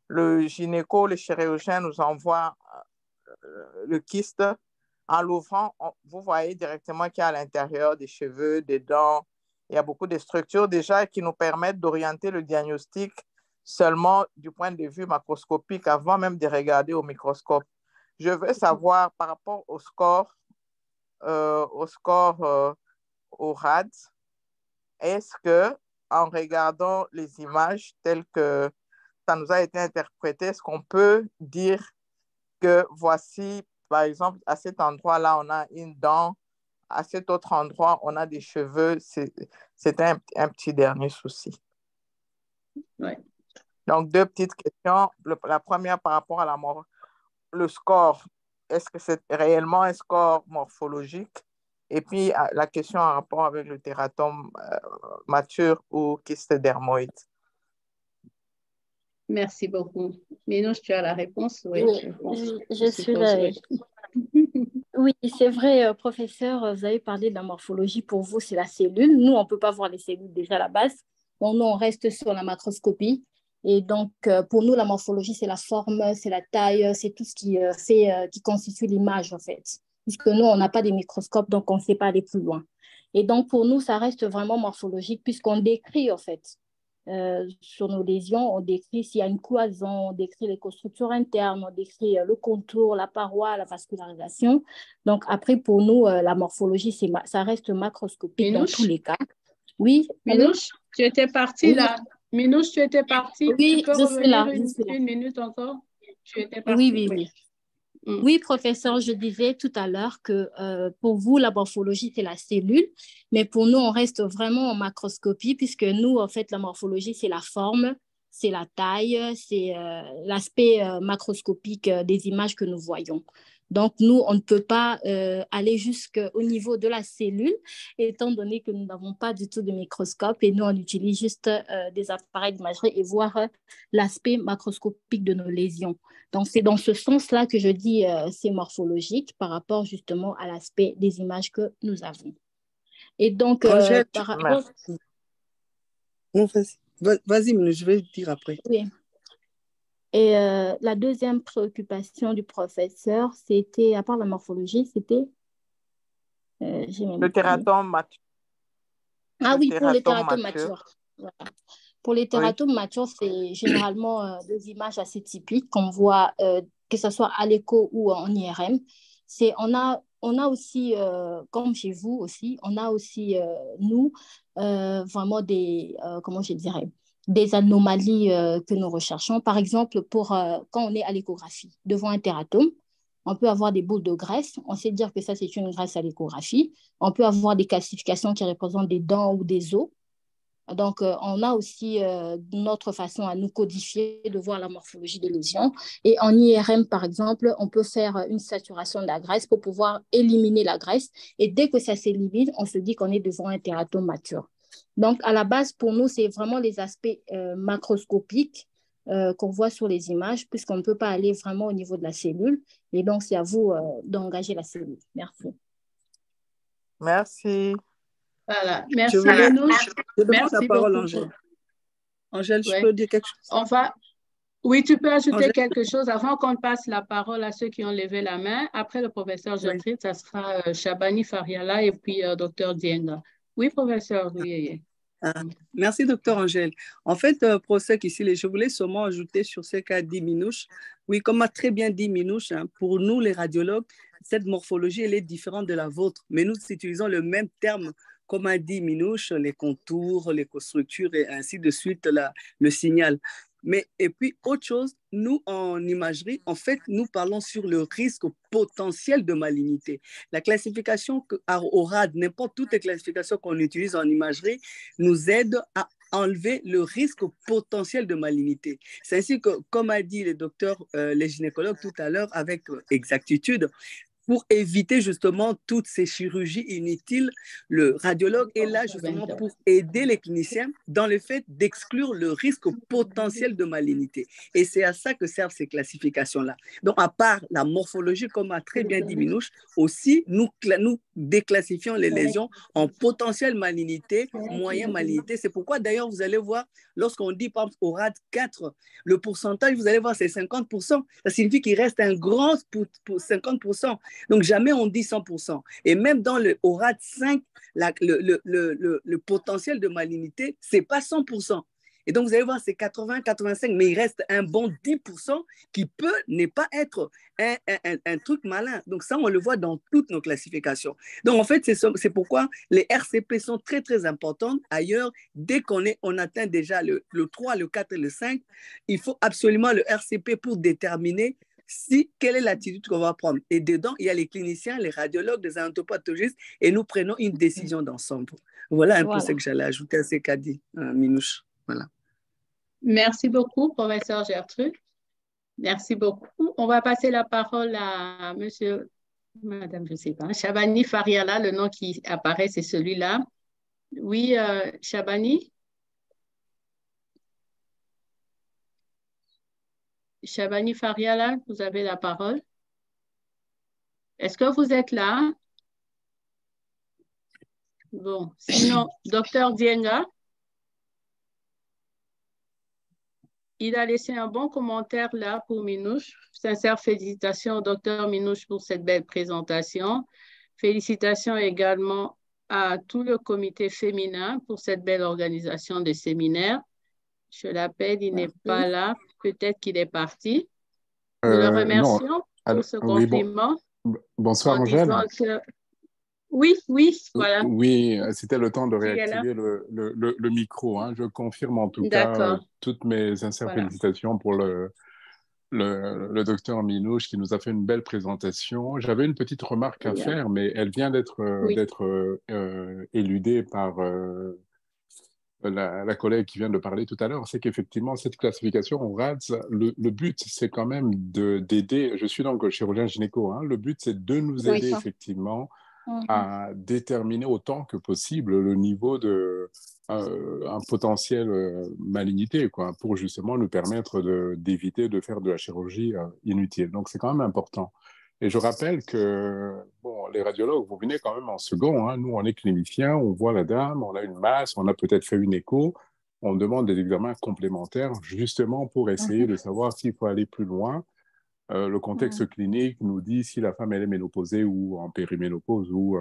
le gynéco, le chirurgien nous envoie le kyste, en l'ouvrant, vous voyez directement qu'il y a à l'intérieur des cheveux, des dents. Il y a beaucoup de structures déjà qui nous permettent d'orienter le diagnostic seulement du point de vue macroscopique avant même de regarder au microscope. Je veux savoir par rapport au score au RAD, est-ce que en regardant les images telles que ça nous a été interprété, est-ce qu'on peut dire que voici, par exemple, à cet endroit-là, on a une dent, à cet autre endroit, on a des cheveux. C'est un petit dernier souci. Ouais. Donc, deux petites questions. La première par rapport à le score. Est-ce que c'est réellement un score morphologique? Et puis, la question en rapport avec le tératome mature ou kyste dermoïde. Merci beaucoup. Minouche, tu as la réponse? Oui, je suis là. Oui, c'est vrai, professeur, vous avez parlé de la morphologie. Pour vous, c'est la cellule. Nous, on ne peut pas voir les cellules déjà à la base. Donc, nous, on reste sur la macroscopie. Et donc, pour nous, la morphologie, c'est la forme, c'est la taille, c'est tout ce qui constitue l'image, en fait. Puisque nous, on n'a pas des microscopes, donc on ne sait pas aller plus loin. Et donc, pour nous, ça reste vraiment morphologique, puisqu'on décrit, en fait, sur nos lésions, on décrit s'il y a une cloison, on décrit les structures internes, on décrit le contour, la paroi, la vascularisation. Donc, après, pour nous, la morphologie, ça reste macroscopique dans tous les cas. Oui. Minouche, tu étais partie là. Minouche, tu étais partie. Oui, tu peux revenir une minute encore? Tu étais partie. Oui. Oui, professeur, je disais tout à l'heure que pour vous, la morphologie, c'est la cellule, mais pour nous, on reste vraiment en macroscopie, puisque nous, en fait, la morphologie, c'est la forme, c'est la taille, c'est l'aspect macroscopique des images que nous voyons. Donc, nous, on ne peut pas aller jusqu'au niveau de la cellule, étant donné que nous n'avons pas du tout de microscope et nous, on utilise juste des appareils d'imagerie et voir l'aspect macroscopique de nos lésions. Donc, c'est dans ce sens-là que je dis c'est morphologique par rapport justement à l'aspect des images que nous avons. Et donc, Angèle, par rapport... Non, vas-y, je vais le dire après. Oui. Et la deuxième préoccupation du professeur, c'était, à part la morphologie, c'était... le tératome mature. Ah oui, pour les tératomes matures. Voilà. Pour les tératomes matures, c'est généralement des images assez typiques qu'on voit, que ce soit à l'écho ou en IRM. On a aussi, comme chez vous aussi, on a aussi, nous, vraiment des, comment je dirais, des anomalies que nous recherchons. Par exemple, quand on est à l'échographie devant un tératome, on peut avoir des boules de graisse. On sait dire que ça, c'est une graisse à l'échographie. On peut avoir des calcifications qui représentent des dents ou des os. Donc, on a aussi notre façon à nous codifier de voir la morphologie des lésions. Et en IRM, par exemple, on peut faire une saturation de la graisse pour pouvoir éliminer la graisse. Et dès que ça s'élimine, on se dit qu'on est devant un tératome mature. Donc, à la base, pour nous, c'est vraiment les aspects macroscopiques qu'on voit sur les images, puisqu'on ne peut pas aller vraiment au niveau de la cellule. Et donc, c'est à vous d'engager la cellule. Merci. Merci. Voilà. Merci, Minouche. Je demande la parole, beaucoup. Angèle. Angèle, je peux dire quelque chose? Oui, tu peux ajouter quelque chose avant qu'on passe la parole à ceux qui ont levé la main. Après le professeur Gertrude, ça sera Shabani Fariala et puis Dr Dienga. Oui, professeur. Oui. Merci, docteur Angèle. En fait, Prosec ici, je voulais seulement ajouter sur ce qu'a dit Minouche. Oui, comme a très bien dit Minouche, pour nous, les radiologues, cette morphologie, elle est différente de la vôtre. Mais nous utilisons le même terme, comme a dit Minouche, les contours, les structures et ainsi de suite, le signal. Mais, et puis, autre chose, nous, en imagerie, en fait, nous parlons sur le risque potentiel de malignité. La classification au RAD, n'importe toutes les classifications qu'on utilise en imagerie, nous aide à enlever le risque potentiel de malignité. C'est ainsi que, comme a dit les docteurs, les gynécologues tout à l'heure, avec exactitude, pour éviter justement toutes ces chirurgies inutiles, le radiologue est là justement pour aider les cliniciens dans le fait d'exclure le risque potentiel de malignité. Et c'est à ça que servent ces classifications-là. Donc, à part la morphologie, comme a très bien dit Minouche, aussi, nous déclassifions les lésions en potentiel malignité, moyen malignité. C'est pourquoi, d'ailleurs, vous allez voir, lorsqu'on dit, par exemple, au RAD 4, le pourcentage, vous allez voir, c'est 50%. Ça signifie qu'il reste un grand pour 50%. Donc, jamais on dit 100%. Et même dans le RAD 5, le potentiel de malignité, ce n'est pas 100%. Et donc, vous allez voir, c'est 80, 85, mais il reste un bon 10% qui peut ne pas être un truc malin. Donc, ça, on le voit dans toutes nos classifications. Donc, en fait, c'est pourquoi les RCP sont très, très importantes. Ailleurs, dès on atteint déjà le 3, le 4 et le 5, il faut absolument le RCP pour déterminer quelle est l'attitude qu'on va prendre. Et dedans, il y a les cliniciens, les radiologues, les anatopathologistes, et nous prenons une décision d'ensemble. Voilà un peu ce que j'allais ajouter à ce qu'a dit Minouche. Voilà. Merci beaucoup, professeur Gertrude. Merci beaucoup. On va passer la parole à madame, je ne sais pas, Shabani Fariala, le nom qui apparaît, c'est celui-là. Oui, Shabani? Shabani Fariala, vous avez la parole. Est-ce que vous êtes là? Bon, sinon, docteur Dienga? Il a laissé un bon commentaire là pour Minouche. Sincères félicitations au docteur Minouche pour cette belle présentation. Félicitations également à tout le comité féminin pour cette belle organisation de séminaire. Je l'appelle, il n'est pas là. Peut-être qu'il est parti. Nous le remercions pour ce compliment. Bonsoir, Angèle. Oui, voilà. Oui, c'était le temps de réactiver le micro. Je confirme en tout cas toutes mes sincères félicitations pour le docteur Minouche qui nous a fait une belle présentation. J'avais une petite remarque à faire, mais elle vient d'être éludée par la collègue qui vient de parler tout à l'heure. C'est qu'effectivement, cette classification au RADS, le but, c'est quand même d'aider. Je suis donc chirurgien gynéco. Le but, c'est de nous aider effectivement à déterminer autant que possible le niveau de un potentiel malignité, pour justement nous permettre d'éviter de faire de la chirurgie inutile. Donc, c'est quand même important. Et je rappelle que les radiologues, vous venez quand même en second. Nous, on est cliniciens, on voit la dame, on a une masse, on a peut-être fait une écho, on demande des examens complémentaires justement pour essayer de savoir s'il faut aller plus loin. Le contexte clinique nous dit si la femme elle est ménopausée ou en périménopause ou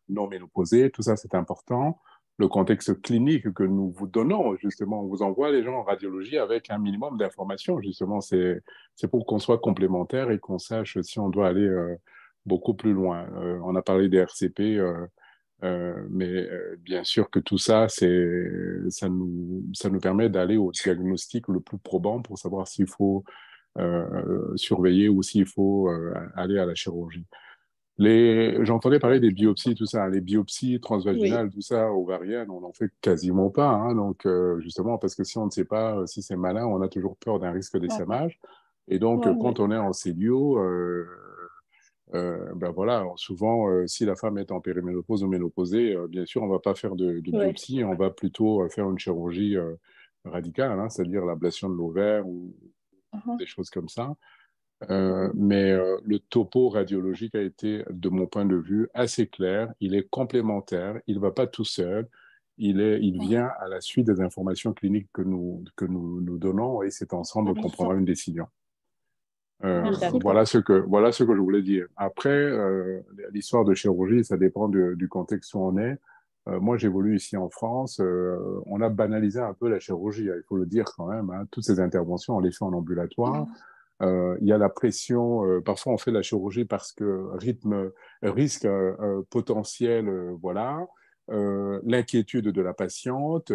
non ménopausée, tout ça c'est important. Le contexte clinique que nous vous donnons, justement, on vous envoie les gens en radiologie avec un minimum d'informations, justement, c'est pour qu'on soit complémentaire et qu'on sache si on doit aller beaucoup plus loin. On a parlé des RCP, mais bien sûr que tout ça, ça nous permet d'aller au diagnostic le plus probant pour savoir s'il faut surveiller ou s'il faut aller à la chirurgie. J'entendais parler des biopsies, tout ça, les biopsies transvaginales, tout ça, ovariennes, on n'en fait quasiment pas, hein, donc justement, parce que si on ne sait pas si c'est malin, on a toujours peur d'un risque d'essaimage. Et donc, quand on est en célio, ben voilà, souvent, si la femme est en périménopause ou ménopausée, bien sûr, on ne va pas faire de biopsie, on va plutôt faire une chirurgie radicale, hein, c'est-à-dire l'ablation de l'ovaire ou des choses comme ça. Mais le topo radiologique a été, de mon point de vue, assez clair. Il est complémentaire, il ne va pas tout seul. Il vient à la suite des informations cliniques que nous donnons et c'est ensemble qu'on prendra une décision. Voilà ce que je voulais dire. Après, l'histoire de chirurgie, ça dépend du contexte où on est. Moi, j'évolue ici en France. On a banalisé un peu la chirurgie, il faut le dire quand même, hein. Toutes ces interventions, on les fait en ambulatoire. Il y a la pression, parfois on fait la chirurgie parce que risque potentiel, voilà. L'inquiétude de la patiente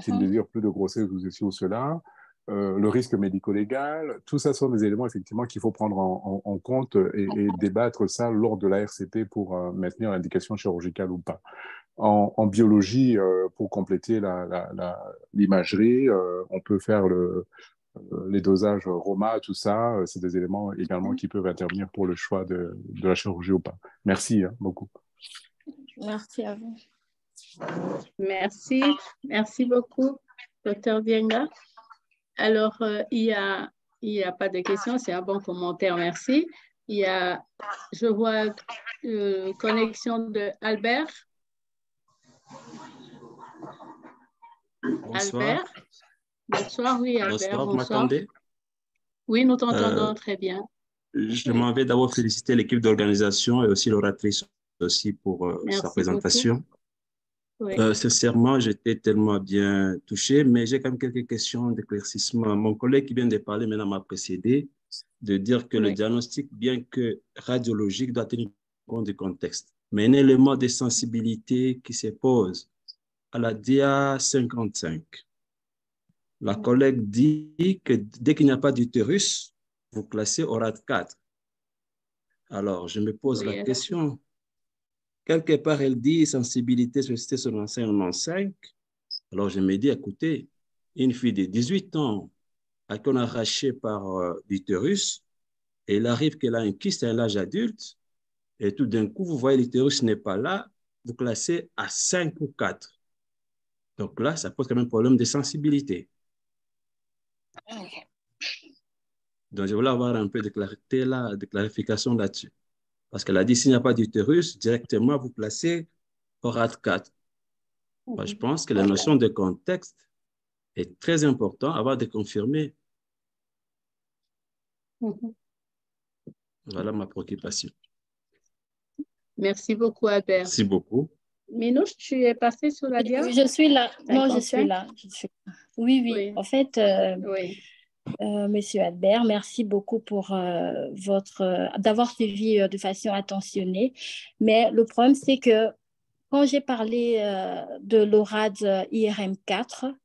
qui ne désire plus de grossesse ou ceci ou cela. Le risque médico-légal, tout ça sont des éléments effectivement qu'il faut prendre en compte et débattre ça lors de la RCP pour maintenir l'indication chirurgicale ou pas. En biologie, pour compléter l'imagerie, on peut faire les dosages ROMA, tout ça, c'est des éléments également qui peuvent intervenir pour le choix de la chirurgie ou pas. Merci beaucoup. Merci à vous. Merci beaucoup, Dr Dienga. Alors, il y a pas de questions, c'est un bon commentaire, merci. Je vois connexion de Albert. Bonsoir. Albert. Bonsoir, oui, Albert. Bonsoir, vous m'entendez? Oui, nous t'entendons très bien. Je m'en vais d'abord féliciter l'équipe d'organisation et aussi l'oratrice aussi pour sa présentation. Oui. Sincèrement, j'étais tellement bien touché, mais j'ai quand même quelques questions d'éclaircissement. Mon collègue qui vient de parler maintenant m'a précédé de dire que le diagnostic, bien que radiologique, doit tenir compte du contexte. Mais un élément de sensibilité qui se pose à la DIA 55. La collègue dit que dès qu'il n'y a pas d'utérus, vous classez au RAD 4. Alors, je me pose la question. Quelque part, elle dit sensibilité sollicitée sur l'enseignement 5. Alors, je me dis, écoutez, une fille de 18 ans à qui on a arraché par l'utérus, et il arrive qu'elle a un kyste à l'âge adulte, et tout d'un coup, vous voyez l'utérus n'est pas là, vous classez à 5 ou 4. Donc là, ça pose quand même un problème de sensibilité. Donc, je voulais avoir un peu de clarté là, de clarification là-dessus. Parce qu'elle a dit, s'il n'y a pas d'utérus, directement, vous placez au RAD 4. Moi, je pense que la notion de contexte est très importante avant de confirmer. Voilà ma préoccupation. Merci beaucoup, Albert. Merci beaucoup. Minouche, tu es passé sur la dia? Je suis là. Non, je suis là. Oui. En fait, Monsieur Albert, merci beaucoup pour d'avoir suivi de façon attentionnée. Mais le problème, c'est que quand j'ai parlé de l'ORAD IRM4,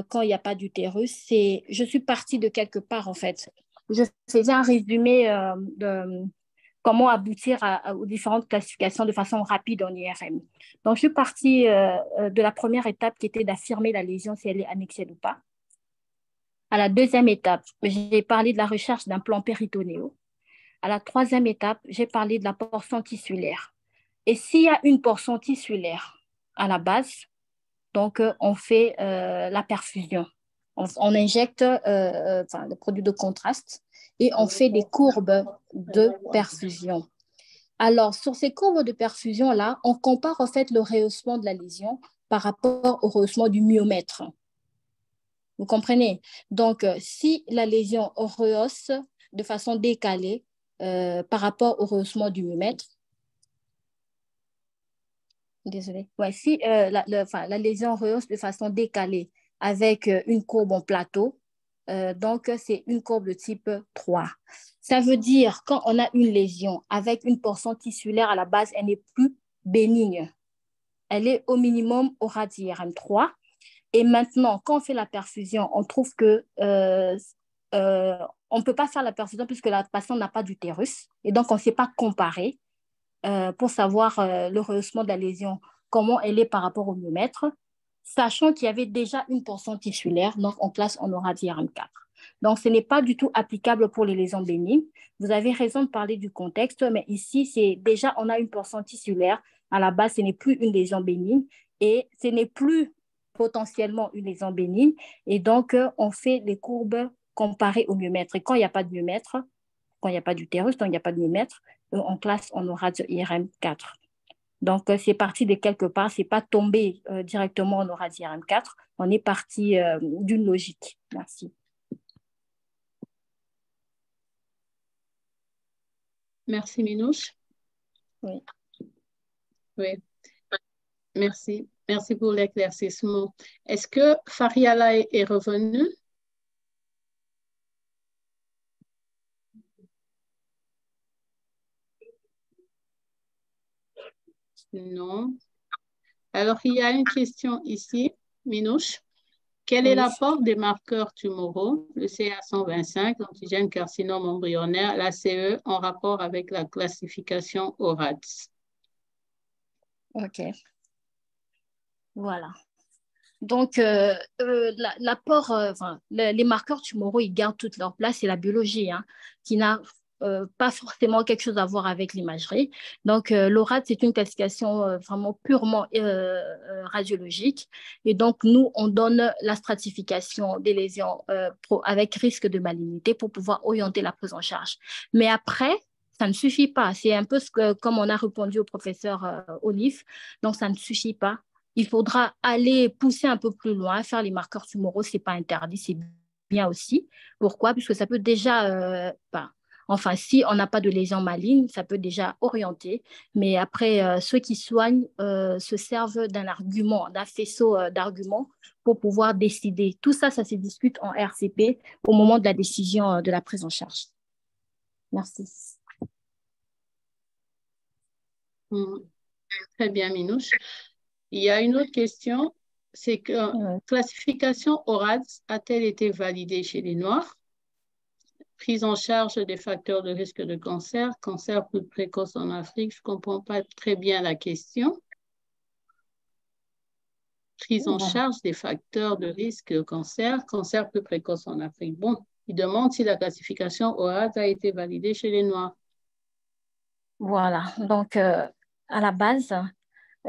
quand il n'y a pas d'utérus, je suis partie de quelque part, en fait. Je faisais un résumé de comment aboutir aux différentes classifications de façon rapide en IRM. Donc, je suis partie de la première étape qui était d'affirmer la lésion si elle est annexée ou pas. À la deuxième étape, j'ai parlé de la recherche d'un plan péritonéal. À la troisième étape, j'ai parlé de la portion tissulaire. Et s'il y a une portion tissulaire à la base, donc on fait la perfusion. On injecte le produit de contraste et on fait des courbes de perfusion. Alors, sur ces courbes de perfusion-là, on compare en fait le rehaussement de la lésion par rapport au rehaussement du myomètre. Vous comprenez? Donc, si la lésion rehausse de façon décalée par rapport au rehaussement du myomètre, désolée. Ouais, si la lésion rehausse de façon décalée avec une courbe en plateau, donc c'est une courbe de type 3. Ça veut dire quand on a une lésion avec une portion tissulaire à la base, elle n'est plus bénigne. Elle est au minimum au rad IRM 3. Et maintenant, quand on fait la perfusion, on trouve que on ne peut pas faire la perfusion puisque la patiente n'a pas d'utérus. Et donc, on ne sait pas comparer pour savoir le rehaussement de la lésion, comment elle est par rapport au myomètre, sachant qu'il y avait déjà une portion tissulaire, donc on classe en aura d'IRM 4. Donc, ce n'est pas du tout applicable pour les lésions bénignes. Vous avez raison de parler du contexte, mais ici, c'est déjà, on a une portion tissulaire. À la base, ce n'est plus une lésion bénigne et ce n'est plus potentiellement une lésion bénigne. Et donc, on fait les courbes comparées au myomètre. Et quand il n'y a pas de myomètre, quand il n'y a pas d'utérus, quand il n'y a pas de myomètre, on classe en aura de IRM 4. Donc, c'est parti de quelque part. Ce n'est pas tombé directement en aura d'IRM 4. On est parti d'une logique. Merci. Merci, Minouche. Oui. Oui. Merci. Merci pour l'éclaircissement. Est-ce que Fariala est revenue? Non. Alors, il y a une question ici, Minouche. Quel est l'apport des marqueurs tumoraux, le CA125, l'antigène carcinome embryonnaire, l'ACE, en rapport avec la classification ORADS? OK. Voilà. Donc, l'apport, les marqueurs tumoraux, ils gardent toute leur place. C'est la biologie qui n'a pas forcément quelque chose à voir avec l'imagerie. Donc, l'ORAD, c'est une classification vraiment purement radiologique. Et donc, nous, on donne la stratification des lésions avec risque de malignité pour pouvoir orienter la prise en charge. Mais après, ça ne suffit pas. C'est un peu comme on a répondu au professeur Olive. Donc, ça ne suffit pas. Il faudra aller pousser un peu plus loin, faire les marqueurs tumoraux, ce n'est pas interdit, c'est bien aussi. Pourquoi? Puisque ça peut déjà, enfin, si on n'a pas de lésion maligne, ça peut déjà orienter. Mais après, ceux qui soignent se servent d'un argument, d'un faisceau d'arguments pour pouvoir décider. Tout ça, ça se discute en RCP au moment de la décision de la prise en charge. Merci. Très bien, Minouche. Il y a une autre question, c'est que classification ORADS a-t-elle été validée chez les Noirs? Prise en charge des facteurs de risque de cancer, cancer plus précoce en Afrique, je ne comprends pas très bien la question. Prise en charge des facteurs de risque de cancer, cancer plus précoce en Afrique. Bon, il demande si la classification ORADS a été validée chez les Noirs. Voilà, donc à la base,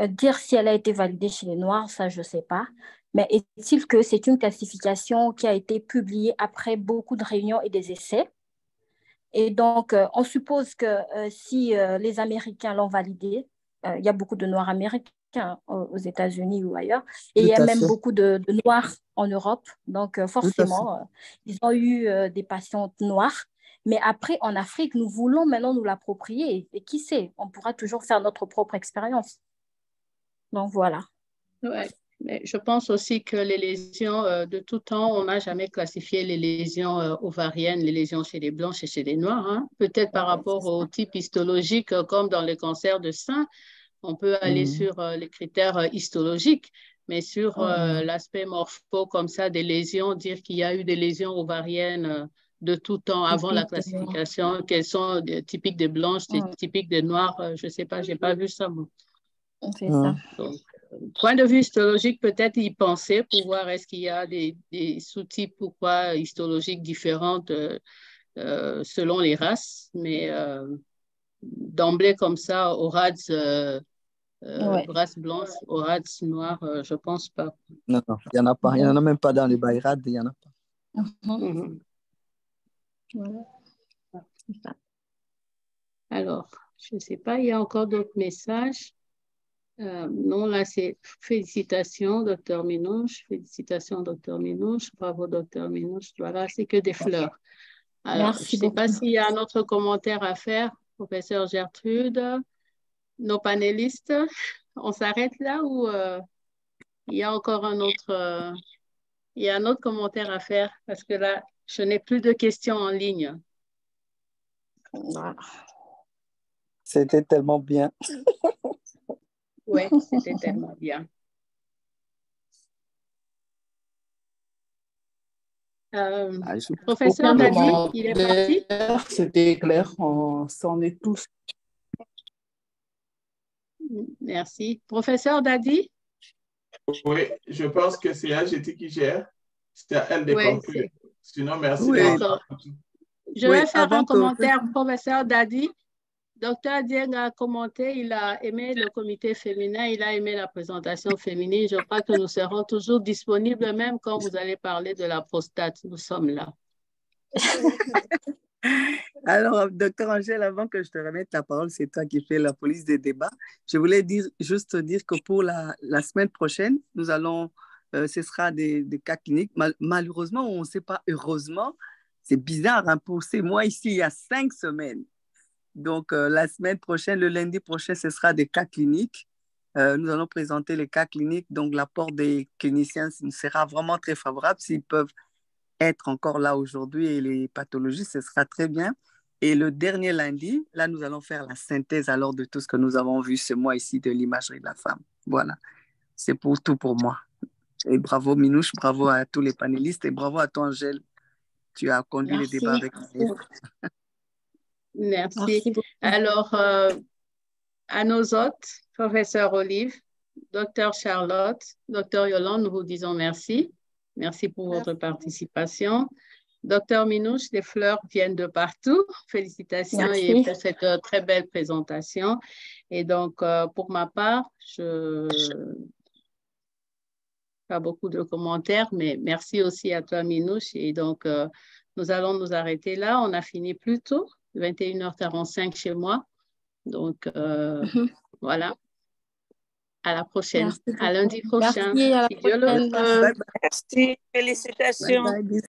dire si elle a été validée chez les Noirs, ça, je ne sais pas. Mais est-il que c'est une classification qui a été publiée après beaucoup de réunions et des essais? Et donc, on suppose que si les Américains l'ont validée, il y a beaucoup de Noirs américains aux États-Unis ou ailleurs, et il y a même beaucoup de Noirs en Europe. Donc, forcément, ils ont eu des patientes noires. Mais après, en Afrique, nous voulons maintenant nous l'approprier. Et qui sait, on pourra toujours faire notre propre expérience. Donc, voilà. Ouais. Mais je pense aussi que les lésions, de tout temps, on n'a jamais classifié les lésions ovariennes, les lésions chez les blanches et chez les noirs. Peut-être par rapport au type histologique, comme dans les cancers de sein, on peut aller sur les critères histologiques, mais sur l'aspect morpho, comme ça, des lésions, dire qu'il y a eu des lésions ovariennes de tout temps avant la classification, qu'elles sont typiques des blanches, typiques des noires, je ne sais pas, je n'ai pas vu ça, moi. C'est ça. Donc, point de vue histologique, peut-être y penser pour voir est-ce qu'il y a des sous-types ou quoi histologiques différentes selon les races, mais d'emblée comme ça, ORADS, race blanche, ORADS noir, je ne pense pas. Non, il n'y en a pas. Il n'y en a même pas dans les BAIRAD, il n'y en a pas. Alors, je ne sais pas, il y a encore d'autres messages. Non, là, c'est félicitations, docteur Minouche. Félicitations, docteur Minouche. Bravo, docteur Minouche. Voilà, c'est que des fleurs. Alors, je ne sais pas s'il y a un autre commentaire à faire, professeur Gertrude, nos panélistes. On s'arrête là ou il y a encore un autre, il y a un autre commentaire à faire? Parce que là, je n'ai plus de questions en ligne. C'était tellement bien. Oui, c'était tellement bien. Professeur Dadi, il est parti? C'était clair, on s'en est tous. Merci. Professeur Dadi? Oui, je pense que c'est AGT qui gère. C'est à elle de conclure. Sinon, merci. Oui. Je vais faire un commentaire, professeur Dadi. Docteur Dieng a commenté, il a aimé le comité féminin, il a aimé la présentation féminine. Je crois que nous serons toujours disponibles, même quand vous allez parler de la prostate. Nous sommes là. Alors, docteur Angèle, avant que je te remette la parole, c'est toi qui fais la police des débats. Je voulais juste dire que pour la semaine prochaine, nous allons, ce sera des cas cliniques. Malheureusement, on ne sait pas, heureusement, c'est bizarre, hein, pour ces mois ici, il y a 5 semaines. Donc, la semaine prochaine, le lundi prochain, ce sera des cas cliniques. Nous allons présenter les cas cliniques. Donc, l'apport des cliniciens sera vraiment très favorable. S'ils peuvent être encore là aujourd'hui et les pathologies, ce sera très bien. Et le dernier lundi, là, nous allons faire la synthèse alors de tout ce que nous avons vu ce mois ici de l'imagerie de la femme. Voilà, c'est pour tout pour moi. Et bravo Minouche, bravo à tous les panélistes et bravo à toi Angèle. Tu as conduit les débats avec nous. Merci. Alors, à nos hôtes, professeur Olive, docteur Charlotte, docteur Yolande, nous vous disons merci. Merci pour votre participation. Docteur Minouche, les fleurs viennent de partout. Félicitations et pour cette très belle présentation. Et donc, pour ma part, pas beaucoup de commentaires, mais merci aussi à toi Minouche. Et donc, nous allons nous arrêter là. On a fini plus tôt, 21h45 chez moi. Donc, voilà. À la prochaine. À lundi prochain. Merci, à la si Dieu le veut. Merci, félicitations. Bye bye.